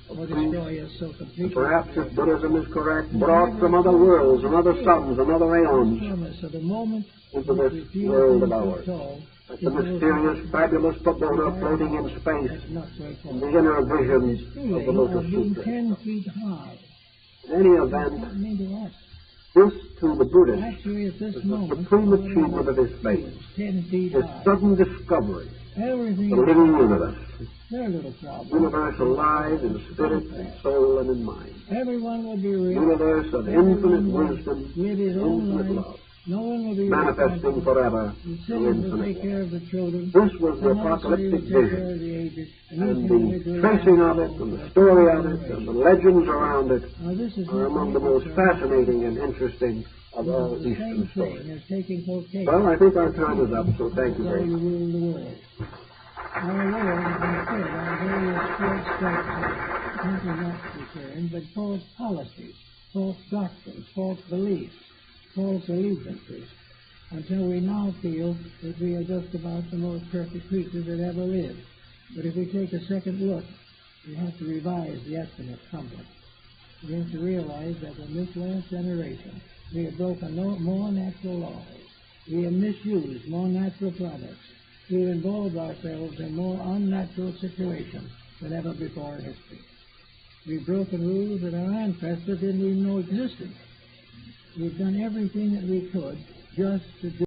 of or priests, destroy us so completely. and perhaps if Buddhism is correct, brought from other worlds and other suns and other aeons Promise of the moment into which this we feel world of things ours. so tall, Like is the mysterious, fabulous pagoda floating in space That's not so in the important. inner visions This of the feeling Lotus of being Sutra. 10 feet high In any is event, happening to us. this to the Buddhist Actually, at this is the moment, supreme achievement of his faith, 10 feet his high. sudden discovery Everything of the living universe, their little problem. universe alive in spirit and soul and in mind, Everyone will be rich. universe of infinite wisdom, Live his own infinite life. love, No one will be manifesting forever The through citizens will infinite take love. care of the children. This was the The monastery will apocalyptic take care vision, of the aged. and the tracing of it, and the story of it, and the legends around it Now, this is are among the most fascinating and interesting of all the Eastern same stories. thing as taking cocaine. Well, I think our time is up, so thank you So very you much. rule the world. Our world has been fed on various false structures, not returned, but false policies, false doctrines, false beliefs, false allegiances, until we now feel that we are just about the most perfect creatures that ever lived. But if we take a second look, we have to revise the estimate somewhat. We have to realize that in this last generation, we have broken more natural laws. We have misused more natural products. We have involved ourselves in more unnatural situations than ever before in history. We've broken rules that our ancestors didn't even know existed. We've done everything that we could just to do